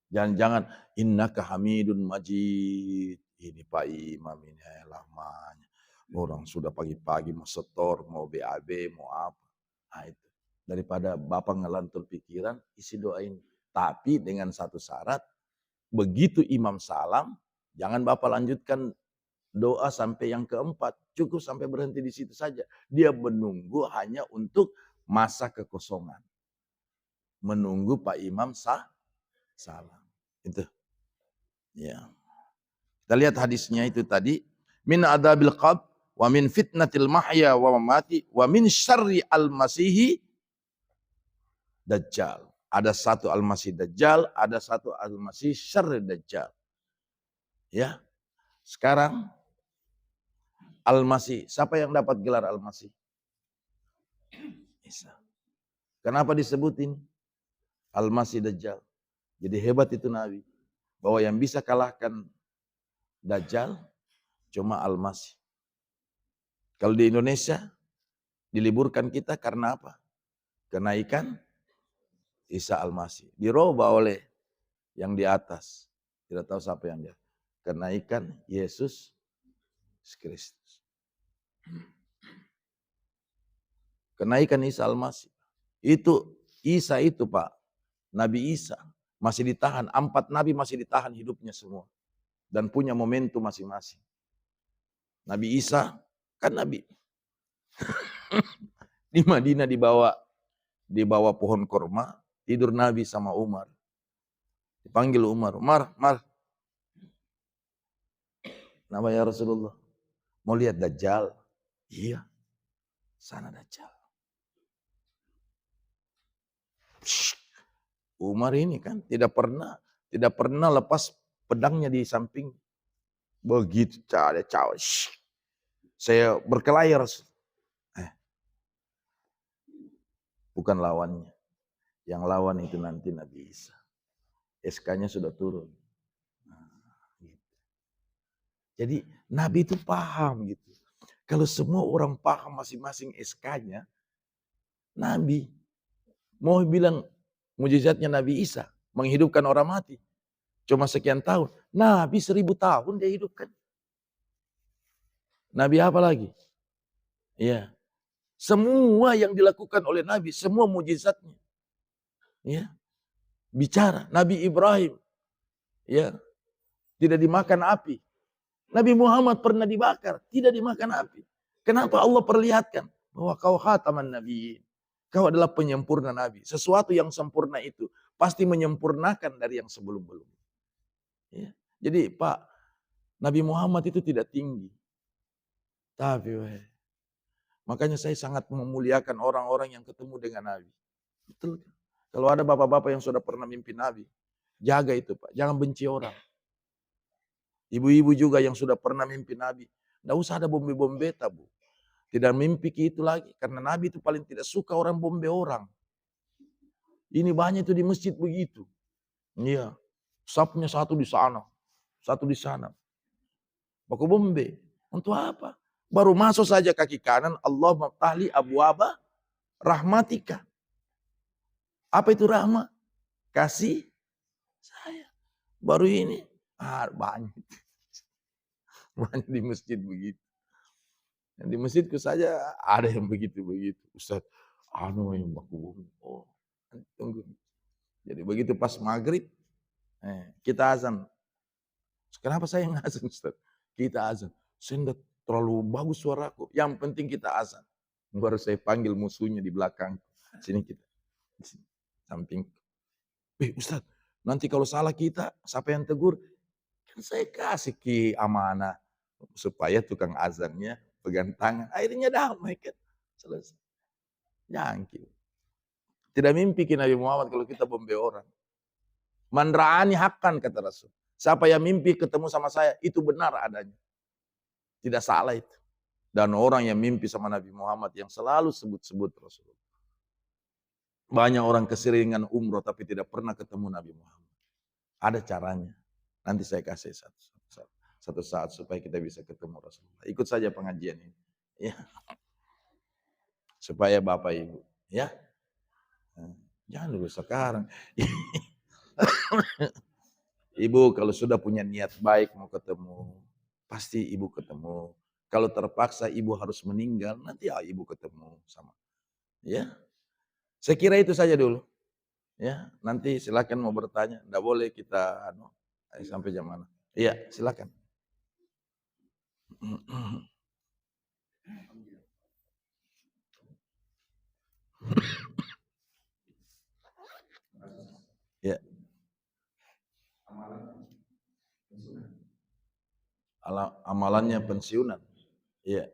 Jangan-jangan innaka hamidun majid. Ini Pak Imam ini lamanya. Orang sudah pagi-pagi mau setor, mau BAB, mau apa. Nah itu. Daripada Bapak ngelantur pikiran, isi doa ini. Tapi dengan satu syarat, begitu imam salam, jangan Bapak lanjutkan doa sampai yang keempat. Cukup sampai berhenti di situ saja. Dia menunggu hanya untuk masa kekosongan. Menunggu Pak Imam salam. Itu. Ya. Kita lihat hadisnya itu tadi. Min adabil qabr wa min fitnatil mahya wa mamati wa min syarri al-masihi dajjal. Ada satu al-masih dajjal, ada satu al-masih syarri dajjal. Ya. Sekarang al-masih, siapa yang dapat gelar al-masih? Isa. Kenapa disebutin al-masih dajjal? Jadi hebat itu Nabi. Bahwa yang bisa kalahkan Dajjal cuma al-masih. Kalau di Indonesia diliburkan kita karena apa? Kenaikan Isa al-Masih. Dirubah oleh yang di atas. Tidak tahu siapa yang dia. Kenaikan Yesus Kristus. Kenaikan Isa al-Masih. Itu Isa itu Pak. Nabi Isa masih ditahan. 4 nabi masih ditahan hidupnya semua. Dan punya momentum masing-masing. Nabi Isa kan nabi. Di Madinah dibawa pohon korma, tidur Nabi sama Umar. Dipanggil Umar, Umar. Nama ya Rasulullah. Mau lihat Dajjal? Iya. Sana Dajjal. Umar ini kan tidak pernah lepas pedangnya di samping. Begitu cara cawe. Saya berkelahi Rasul. Bukan lawannya. Yang lawan itu nanti Nabi Isa. SK-nya sudah turun. Gitu. Jadi Nabi itu paham gitu. Kalau semua orang paham masing-masing SK-nya, Nabi mau bilang mujizatnya Nabi Isa menghidupkan orang mati. Cuma sekian tahun. Nabi 1000 tahun dia hidupkan. Nabi apa lagi? Ya. Semua yang dilakukan oleh Nabi, semua mujizatnya. Ya. Bicara. Nabi Ibrahim. Ya. Tidak dimakan api. Nabi Muhammad pernah dibakar. Tidak dimakan api. Kenapa Allah perlihatkan? Bahwa kau khataman nabiyyin. Kau adalah penyempurna Nabi. Sesuatu yang sempurna itu pasti menyempurnakan dari yang sebelum-belumnya. Ya. Jadi Pak, Nabi Muhammad itu tidak tinggi. Tapi makanya saya sangat memuliakan orang-orang yang ketemu dengan Nabi. Betul. Kalau ada bapak-bapak yang sudah pernah mimpi Nabi, jaga itu Pak. Jangan benci orang. Ibu-ibu juga yang sudah pernah mimpi Nabi. Tidak usah ada bombe-bombe Bu. Tidak mimpi itu lagi. Karena Nabi itu paling tidak suka orang bombe orang. Ini banyak itu di masjid begitu. Iya. Sapnya satu di sana. Satu di sana. Baku bombe. Untuk apa? Baru masuk saja kaki kanan. Allah maftahli abwaba rahmatika. Apa itu rahmat? Kasih saya. Baru ini. Banyak. Banyak di masjid begitu. Di masjidku saja ada yang begitu-begitu. Ustaz, yang baku bumi. Oh, tunggu. Jadi begitu pas maghrib, kita azan. Kenapa saya yang azan, Ustaz? Kita azan. Saya enggak terlalu bagus suaraku. Yang penting kita azan. Baru saya panggil musuhnya di belakang. Sini kita. Sini. Samping. Ustaz, nanti kalau salah kita, siapa yang tegur? Kan saya kasih ke amanah. Supaya tukang azannya pegang tangan. Akhirnya damai kan. Selesai. Jangkil. Tidak mimpi ke Nabi Muhammad kalau kita membela orang. Man ra'ani haqqan kata Rasul. Siapa yang mimpi ketemu sama saya, itu benar adanya. Tidak salah itu. Dan orang yang mimpi sama Nabi Muhammad yang selalu sebut-sebut Rasulullah. Banyak orang keseringan umroh tapi tidak pernah ketemu Nabi Muhammad. Ada caranya. Nanti saya kasih satu saat supaya kita bisa ketemu Rasulullah. Ikut saja pengajian ini. Ya. Supaya Bapak Ibu. Ya. Jangan dulu sekarang. Ibu kalau sudah punya niat baik mau ketemu, pasti ibu ketemu. Kalau terpaksa ibu harus meninggal, nanti ibu ketemu sama. Ya, saya kira itu saja dulu. Ya, nanti silakan mau bertanya. Tidak boleh kita sampai jam mana. Iya, silakan. Ya. Amalannya pensiunan. Iya.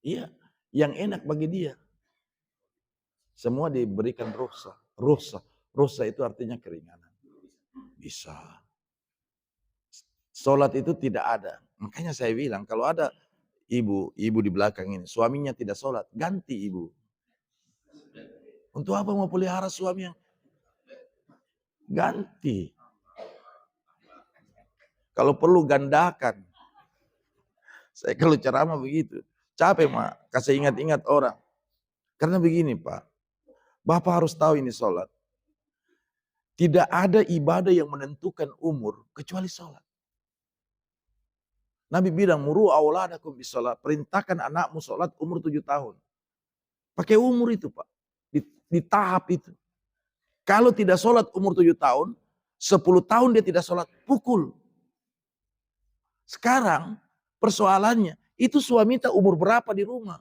Iya, yang enak bagi dia. Semua diberikan rukhsah. Rukhsah itu artinya keringanan. Bisa. Sholat itu tidak ada. Makanya saya bilang kalau ada ibu di belakang ini, suaminya tidak sholat, ganti ibu. Untuk apa mau pelihara suami yang ganti? Kalau perlu gandakan. Saya kalau ceramah begitu. Capek Mak, kasih ingat-ingat orang. Karena begini Pak, Bapak harus tahu ini sholat. Tidak ada ibadah yang menentukan umur kecuali sholat. Nabi bilang, muru auladakum bisolat. Perintahkan anakmu sholat umur 7 tahun. Pakai umur itu Pak. Di tahap itu. Kalau tidak sholat umur 7 tahun, 10 tahun dia tidak sholat, pukul. Sekarang persoalannya, itu suami tak umur berapa di rumah?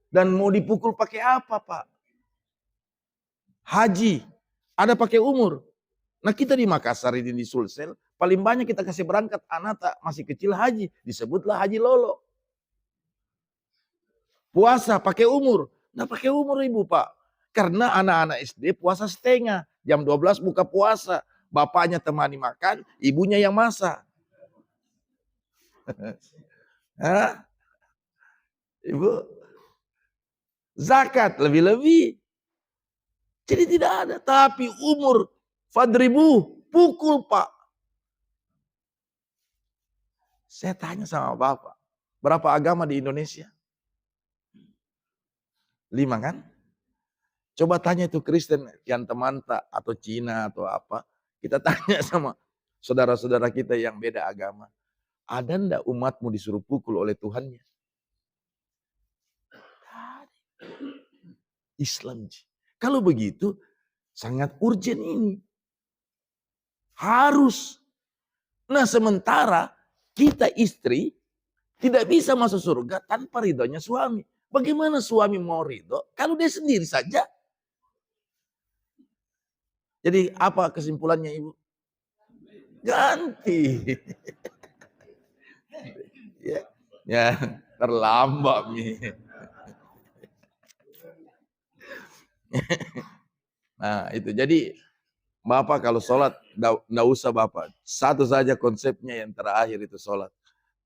Dan mau dipukul pakai apa Pak? Haji, ada pakai umur. Nah kita di Makassar ini di Sulsel, paling banyak kita kasih berangkat anak tak masih kecil haji. Disebutlah haji lolo. Puasa pakai umur. Nah pakai umur ibu Pak. Karena anak-anak SD puasa setengah. Jam 12 buka puasa. Bapaknya temani makan, ibunya yang masak. Hah? Ibu, zakat lebih-lebih. Jadi tidak ada. Tapi umur, fadribu, pukul Pak. Saya tanya sama Bapak, berapa agama di Indonesia? 5 kan? Coba tanya itu Kristen yang teman tak atau Cina atau apa. Kita tanya sama saudara-saudara kita yang beda agama. Ada ndak umatmu disuruh pukul oleh Tuhannya? Islam. Kalau begitu sangat urgent ini. Harus. Nah sementara kita istri tidak bisa masuk surga tanpa ridhonya suami. Bagaimana suami mau ridho kalau dia sendiri saja? Jadi apa kesimpulannya Ibu? Ganti. ya terlambat nih. Nah itu jadi Bapak kalau sholat nggak usah Bapak. Satu saja konsepnya yang terakhir itu sholat.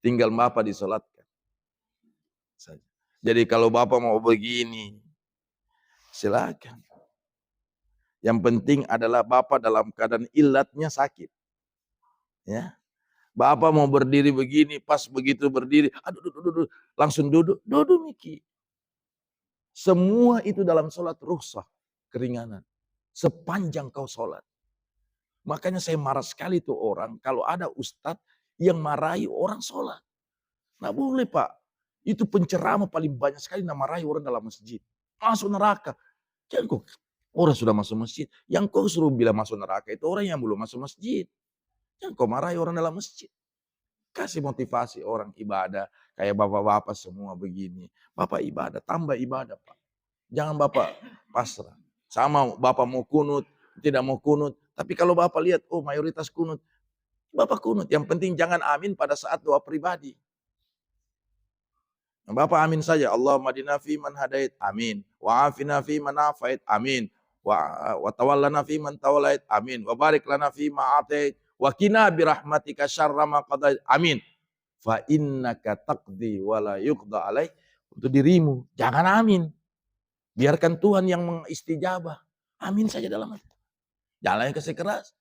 Tinggal Bapak disolatkan. Jadi kalau Bapak mau begini, silakan. Yang penting adalah Bapak dalam keadaan ilatnya sakit. Ya. Bapak mau berdiri begini, pas begitu berdiri, aduh, langsung duduk Miki. Semua itu dalam sholat rukhsah. keringanan. Sepanjang kau sholat. Makanya saya marah sekali tuh orang kalau ada ustadz yang marahi orang sholat. Nggak boleh Pak. Itu penceramah paling banyak sekali marahi orang dalam masjid. Masuk neraka. Jangan kok orang sudah masuk masjid. Yang kau suruh bilang masuk neraka itu orang yang belum masuk masjid. Jangan kau marahi orang dalam masjid. Kasih motivasi orang ibadah. Kayak bapak-bapak semua begini. Bapak ibadah, tambah ibadah Pak. Jangan Bapak pasrah. Sama Bapak mau kunut, tidak mau kunut. Tapi kalau Bapak lihat, oh mayoritas kunut. Bapak kunut. Yang penting jangan amin pada saat doa pribadi. Bapak amin saja. Allahumma hadina fi man hadait. Amin. Wa afina fi man afait. Amin. Wa tawallana fi man tawallait. Amin. Wa barik lana fi ma atait. Wa qina bi rahmatika syarra ma qadait. Amin. Fa innaka taqdi wa la yuqda alaik. Untuk dirimu, jangan amin. Biarkan Tuhan yang mengistijabah. Amin saja dalam hati. Jangan yang keras.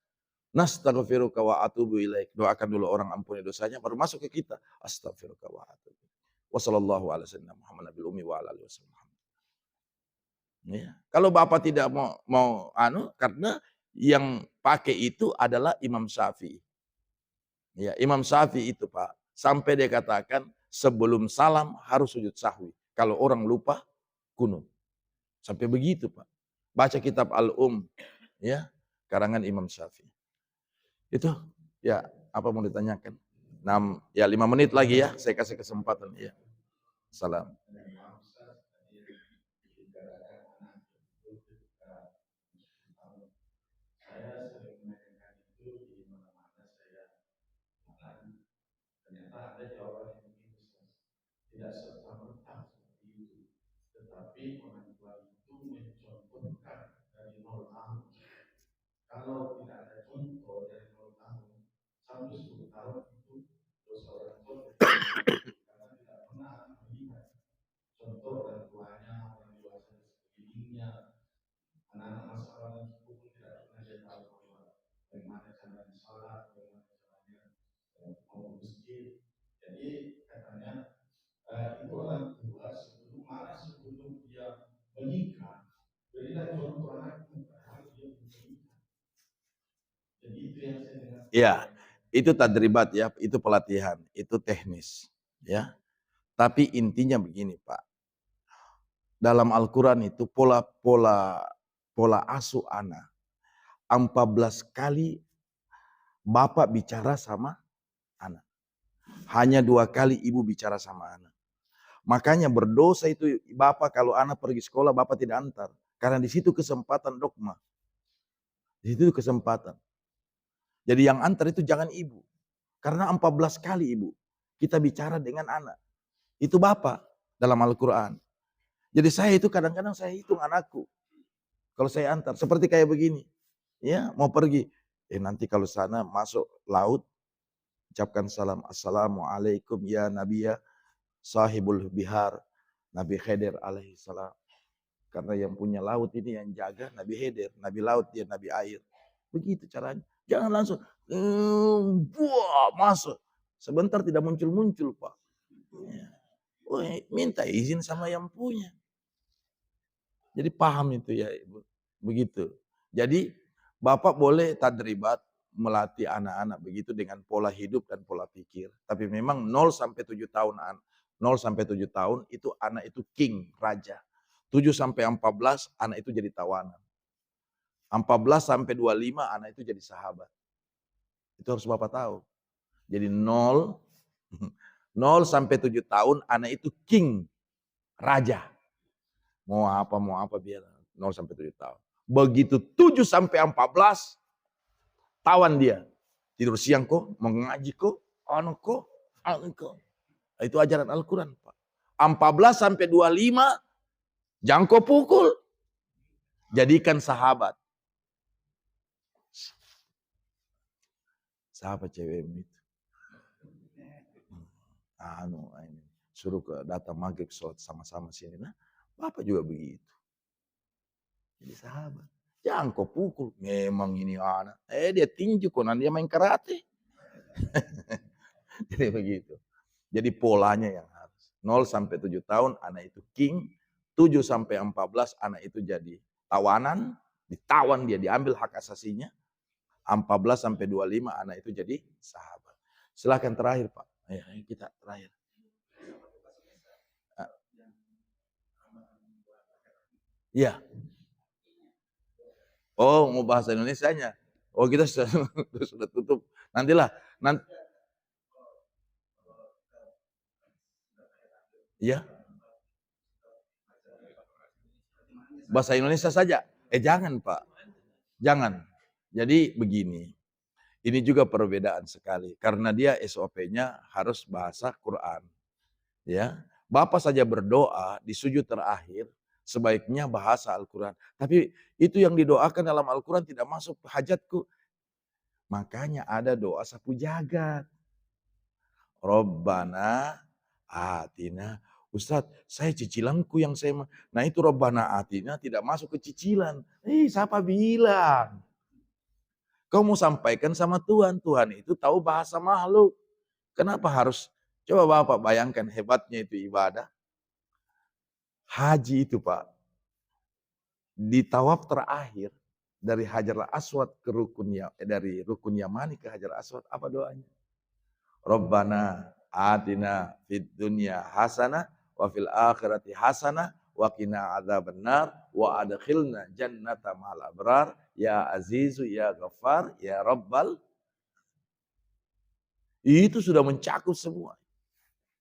Nastaghfiruka wa atubu ilaik. Doakan dulu orang ampuni dosanya baru masuk ke kita. Astaghfiruka wa atubu. Wassallallahu ala sayyidina Muhammad nabil ummi wa ala alihi wasallam. Ya. Kalau Bapak tidak mau karena yang pakai itu adalah Imam Syafi'i. Ya, Imam Syafi'i itu Pak, sampai dia katakan sebelum salam harus sujud sahwi. Kalau orang lupa kunut. Sampai begitu Pak. Baca kitab ya, karangan Imam Syafi'i. Itu ya, apa mau ditanyakan? 5 menit lagi ya, saya kasih kesempatan ya. Salam. Ternyata ada jawaban yang tidak serta-merta seperti itu. Tetapi orang tua itu mencontohkan dari 0 tahun. Kalau tidak ada contoh dari 0 tahun sampai 10 tahun itu dosa orang tua karena tidak pernah melihat contoh orang tuanya, orang dewasa di sekelilingnya. Anak-anak masalah dan cukup pun tidak pernah dia tahu bahwa bagaimana caranya sholat, bagaimana caranya mau masjid. Jadi katanya itu orang tua sebelum dia menikah berilah contoh anakmu padahal dia belum menikah. Jadi itu yang saya dengar. Ya, itu tadribat ya, itu pelatihan, itu teknis ya. Tapi intinya begini Pak. Dalam Al-Quran itu pola asuh anak. 14 kali bapak bicara sama anak. Hanya 2 kali ibu bicara sama anak. Makanya berdosa itu bapak kalau anak pergi sekolah bapak tidak antar. Karena di situ kesempatan dogma. Di situ kesempatan. Jadi yang antar itu jangan ibu. Karena 14 kali ibu kita bicara dengan anak. Itu bapak dalam Al-Quran. Jadi saya itu kadang-kadang saya hitung anakku. Kalau saya antar. Seperti kayak begini. Ya mau pergi. Nanti kalau sana masuk laut. Ucapkan salam. Assalamualaikum ya Nabiya sahibul bihar. Nabi Khidir alaihi salam. Karena yang punya laut ini yang jaga Nabi Khidir. Nabi laut dia Nabi air. Begitu caranya. Jangan langsung masuk. Sebentar tidak muncul-muncul Pak. Ya. Minta izin sama yang punya. Jadi paham itu ya Ibu. Begitu. Jadi Bapak boleh tadribat melatih anak-anak begitu dengan pola hidup dan pola pikir. Tapi memang 0 sampai 7 tahun 0 sampai 7 tahun itu anak itu king, raja. 7 sampai 14 anak itu jadi tawanan. 14 sampai 25 anak itu jadi sahabat. Itu harus Bapak tahu. Jadi 0 sampai 7 tahun anak itu king, raja. Mau apa biar 0 sampai 7 tahun. Begitu 7 sampai 14 tawan dia. Tidur siang kok, mengaji kok, kok. Itu ajaran Al-Quran Pak. 14 sampai 25 jangkau pukul. Jadikan sahabat. Sahabat cewekmu itu. Ini suruh datang maghrib sholat sama-sama sini. Nah, Bapak juga begitu. Jadi sahabat. Jangan kau pukul. Memang ini anak. Dia tinju konan dia main karate. Jadi begitu. Jadi polanya yang harus. 0 sampai 7 tahun anak itu king. 7 sampai 14 anak itu jadi tawanan, ditawan dia, diambil hak asasinya, 14 sampai 25 anak itu jadi sahabat. Silakan terakhir Pak. Ayo kita terakhir. Iya. Oh, mau bahasa Indonesianya. Oh, kita sudah tutup. Nantilah. Iya. Bahasa Indonesia saja. Jangan Pak. Jangan. Jadi begini. Ini juga perbedaan sekali. Karena dia SOP-nya harus bahasa Quran. Ya, Bapak saja berdoa di sujud terakhir, sebaiknya bahasa Al-Quran. Tapi itu yang didoakan dalam Al-Quran tidak masuk hajatku. Makanya ada doa sapu jagat. Robbana atina. Ustadz, saya cicilanku yang saya... Nah itu Robbana atina tidak masuk ke cicilan. Siapa bilang? Kau mau sampaikan sama Tuhan. Tuhan itu tahu bahasa makhluk. Kenapa harus... Coba Bapak bayangkan hebatnya itu ibadah. Haji itu Pak. Di tawaf terakhir. Dari Hajar Aswad ke dari Rukun Yamani ke Hajar Aswad. Apa doanya? Rabbana atina fid dunya hasanah wa fil akhirati hasanah wa qina adzabannar wa adkhilna jannata ma'al abrar ya azizu ya ghaffar ya rabbal. Itu sudah mencakup semua.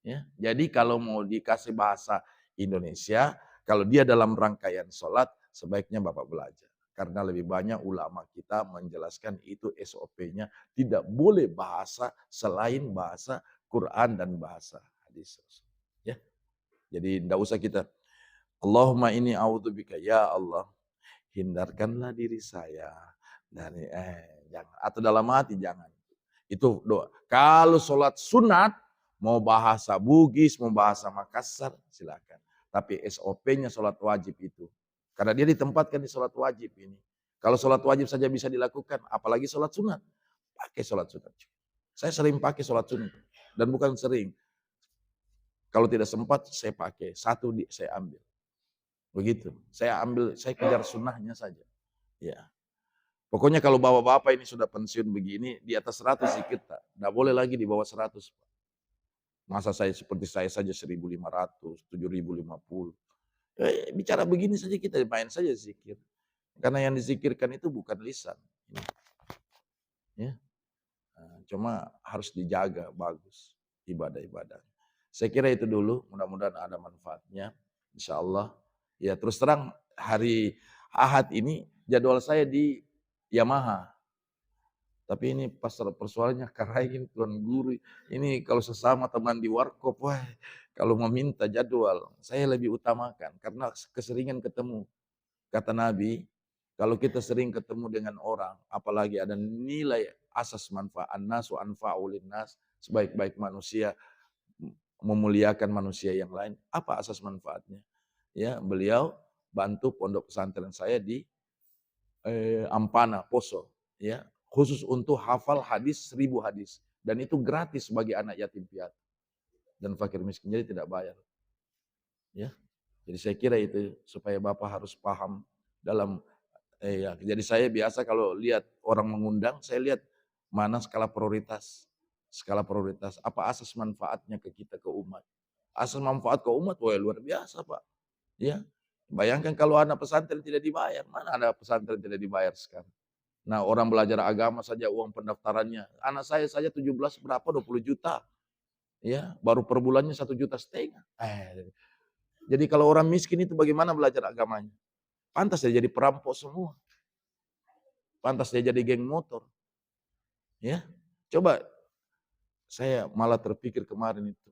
Ya, jadi kalau mau dikasih bahasa Indonesia, kalau dia dalam rangkaian sholat, sebaiknya Bapak belajar. Karena lebih banyak ulama kita menjelaskan itu SOP-nya. Tidak boleh bahasa selain bahasa Quran dan bahasa hadis. Ya, jadi tidak usah kita, Allahumma ini a'udzubika ya Allah, hindarkanlah diri saya dari jangan, atau dalam hati jangan. Itu doa. Kalau sholat sunat, mau bahasa Bugis, mau bahasa Makassar, silakan. Tapi SOP-nya sholat wajib itu. Karena dia ditempatkan di sholat wajib ini. Kalau sholat wajib saja bisa dilakukan, apalagi sholat sunat. Pakai sholat sunat. Saya sering pakai sholat sunat. Dan bukan sering. Kalau tidak sempat, saya pakai. Satu saya ambil. Begitu. Saya ambil, saya kejar sunnahnya saja. Ya. Pokoknya kalau bapak-bapak ini sudah pensiun begini, di atas 100 sih kita. Tidak boleh lagi di bawah 100. Masa saya seperti saya saja 1.500, 7.050. Bicara begini saja kita main saja zikir. Karena yang dizikirkan itu bukan lisan. Ya. Cuma harus dijaga bagus ibadah-ibadah. Saya kira itu dulu, mudah-mudahan ada manfaatnya. Insya Allah. Ya terus terang hari Ahad ini jadwal saya di Yamaha. Tapi ini persoalannya karain Tuan Guru. Ini kalau sesama teman di warkop, wah kalau meminta jadwal, saya lebih utamakan. Karena keseringan ketemu. Kata Nabi, kalau kita sering ketemu dengan orang, apalagi ada nilai asas manfaat, nasu anfa'ulin nas, sebaik-baik manusia, memuliakan manusia yang lain. Apa asas manfaatnya? Ya, beliau bantu pondok pesantren saya di Ampana, Poso, ya, khusus untuk hafal hadis 1.000 hadis, dan itu gratis bagi anak yatim piatu dan fakir miskin, jadi tidak bayar. Ya, jadi saya kira itu supaya Bapak harus paham dalam ya. Jadi saya biasa kalau lihat orang mengundang, saya lihat mana skala prioritas, apa asas manfaatnya ke kita, ke umat. Asas manfaat ke umat, wah luar biasa Pak. Ya, bayangkan kalau anak pesantren tidak dibayar, mana ada pesantren tidak dibayar sekarang. Nah orang belajar agama saja uang pendaftarannya, anak saya saja 17 berapa 20 juta, ya baru per bulannya 1,5 juta. Jadi kalau orang miskin itu bagaimana belajar agamanya? Pantas dia jadi perampok semua, pantas dia jadi geng motor. Ya, coba saya malah terpikir kemarin itu,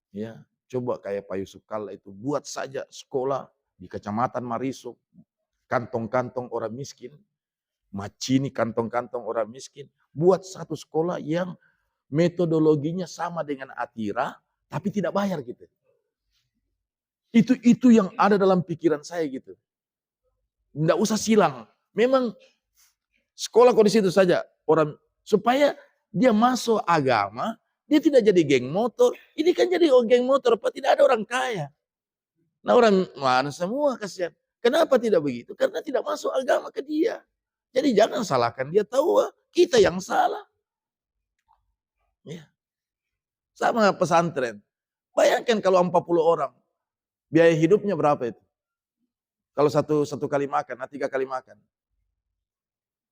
ya coba kayak Pak Yusuf Kalla itu buat saja sekolah di Kecamatan Mariso, kantong-kantong orang miskin, Macini kantong-kantong orang miskin, buat satu sekolah yang metodologinya sama dengan Atira, tapi tidak bayar gitu. Itu yang ada dalam pikiran saya gitu. Nggak usah silang. Memang sekolah kok di situ saja orang, supaya dia masuk agama, dia tidak jadi geng motor. Ini kan jadi geng motor, Pak, tidak ada orang kaya. Nah orang mana semua kasihan. Kenapa tidak begitu? Karena tidak masuk agama ke dia. Jadi jangan salahkan dia, tahu kita yang salah. Ya. Sama pesantren. Bayangkan kalau 40 orang, biaya hidupnya berapa itu? Kalau satu kali makan, 3 kali makan.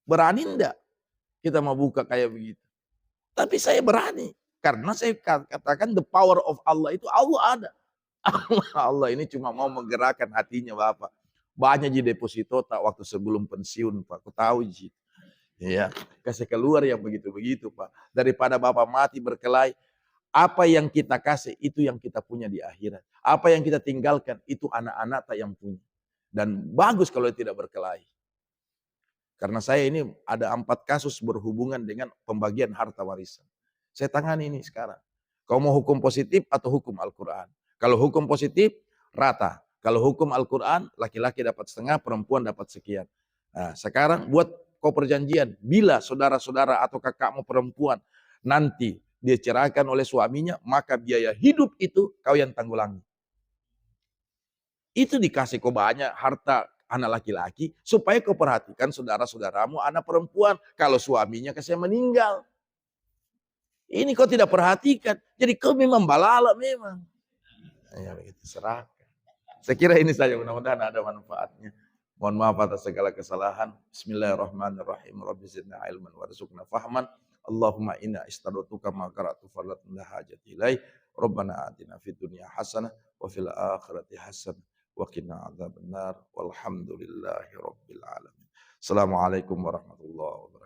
Berani enggak kita mau buka kayak begitu? Tapi saya berani. Karena saya katakan the power of Allah itu Allah ada. Allah ini cuma mau menggerakkan hatinya Bapak. Banyak di deposito tak waktu sebelum pensiun Pak. Aku tahu ji. Ya, kasih keluar yang begitu-begitu Pak. Daripada Bapak mati berkelahi, apa yang kita kasih itu yang kita punya di akhirat. Apa yang kita tinggalkan itu anak-anak tak yang punya. Dan bagus kalau tidak berkelahi. Karena saya ini ada 4 kasus berhubungan dengan pembagian harta warisan. Saya tangani ini sekarang. Kau mau hukum positif atau hukum Al-Quran? Kalau hukum positif, rata. Kalau hukum Al-Quran, laki-laki dapat setengah, perempuan dapat sekian. Nah, sekarang buat kau perjanjian. Bila saudara-saudara atau kakakmu perempuan nanti dia ceraikan oleh suaminya, maka biaya hidup itu kau yang tanggulangi. Itu dikasih kau banyak harta anak laki-laki, supaya kau perhatikan saudara-saudaramu anak perempuan. Kalau suaminya kasih meninggal. Ini kau tidak perhatikan. Jadi kau memang balala memang. Ya begitu, serahkan. Saya kira ini saja, mudah-mudahan ada manfaatnya. Mohon maaf atas segala kesalahan. Bismillahirrahmanirrahim. Rabbi zidna ilman warzuqna fahman. Allahumma inna istadutuka ma qara'tu falatna hajati ilaih. Rabbana atina fid dunya hasanah wa fil akhirati hasanah wa qina adzabannar. Walhamdulillahi rabbil alamin. Assalamualaikum warahmatullahi wabarakatuh.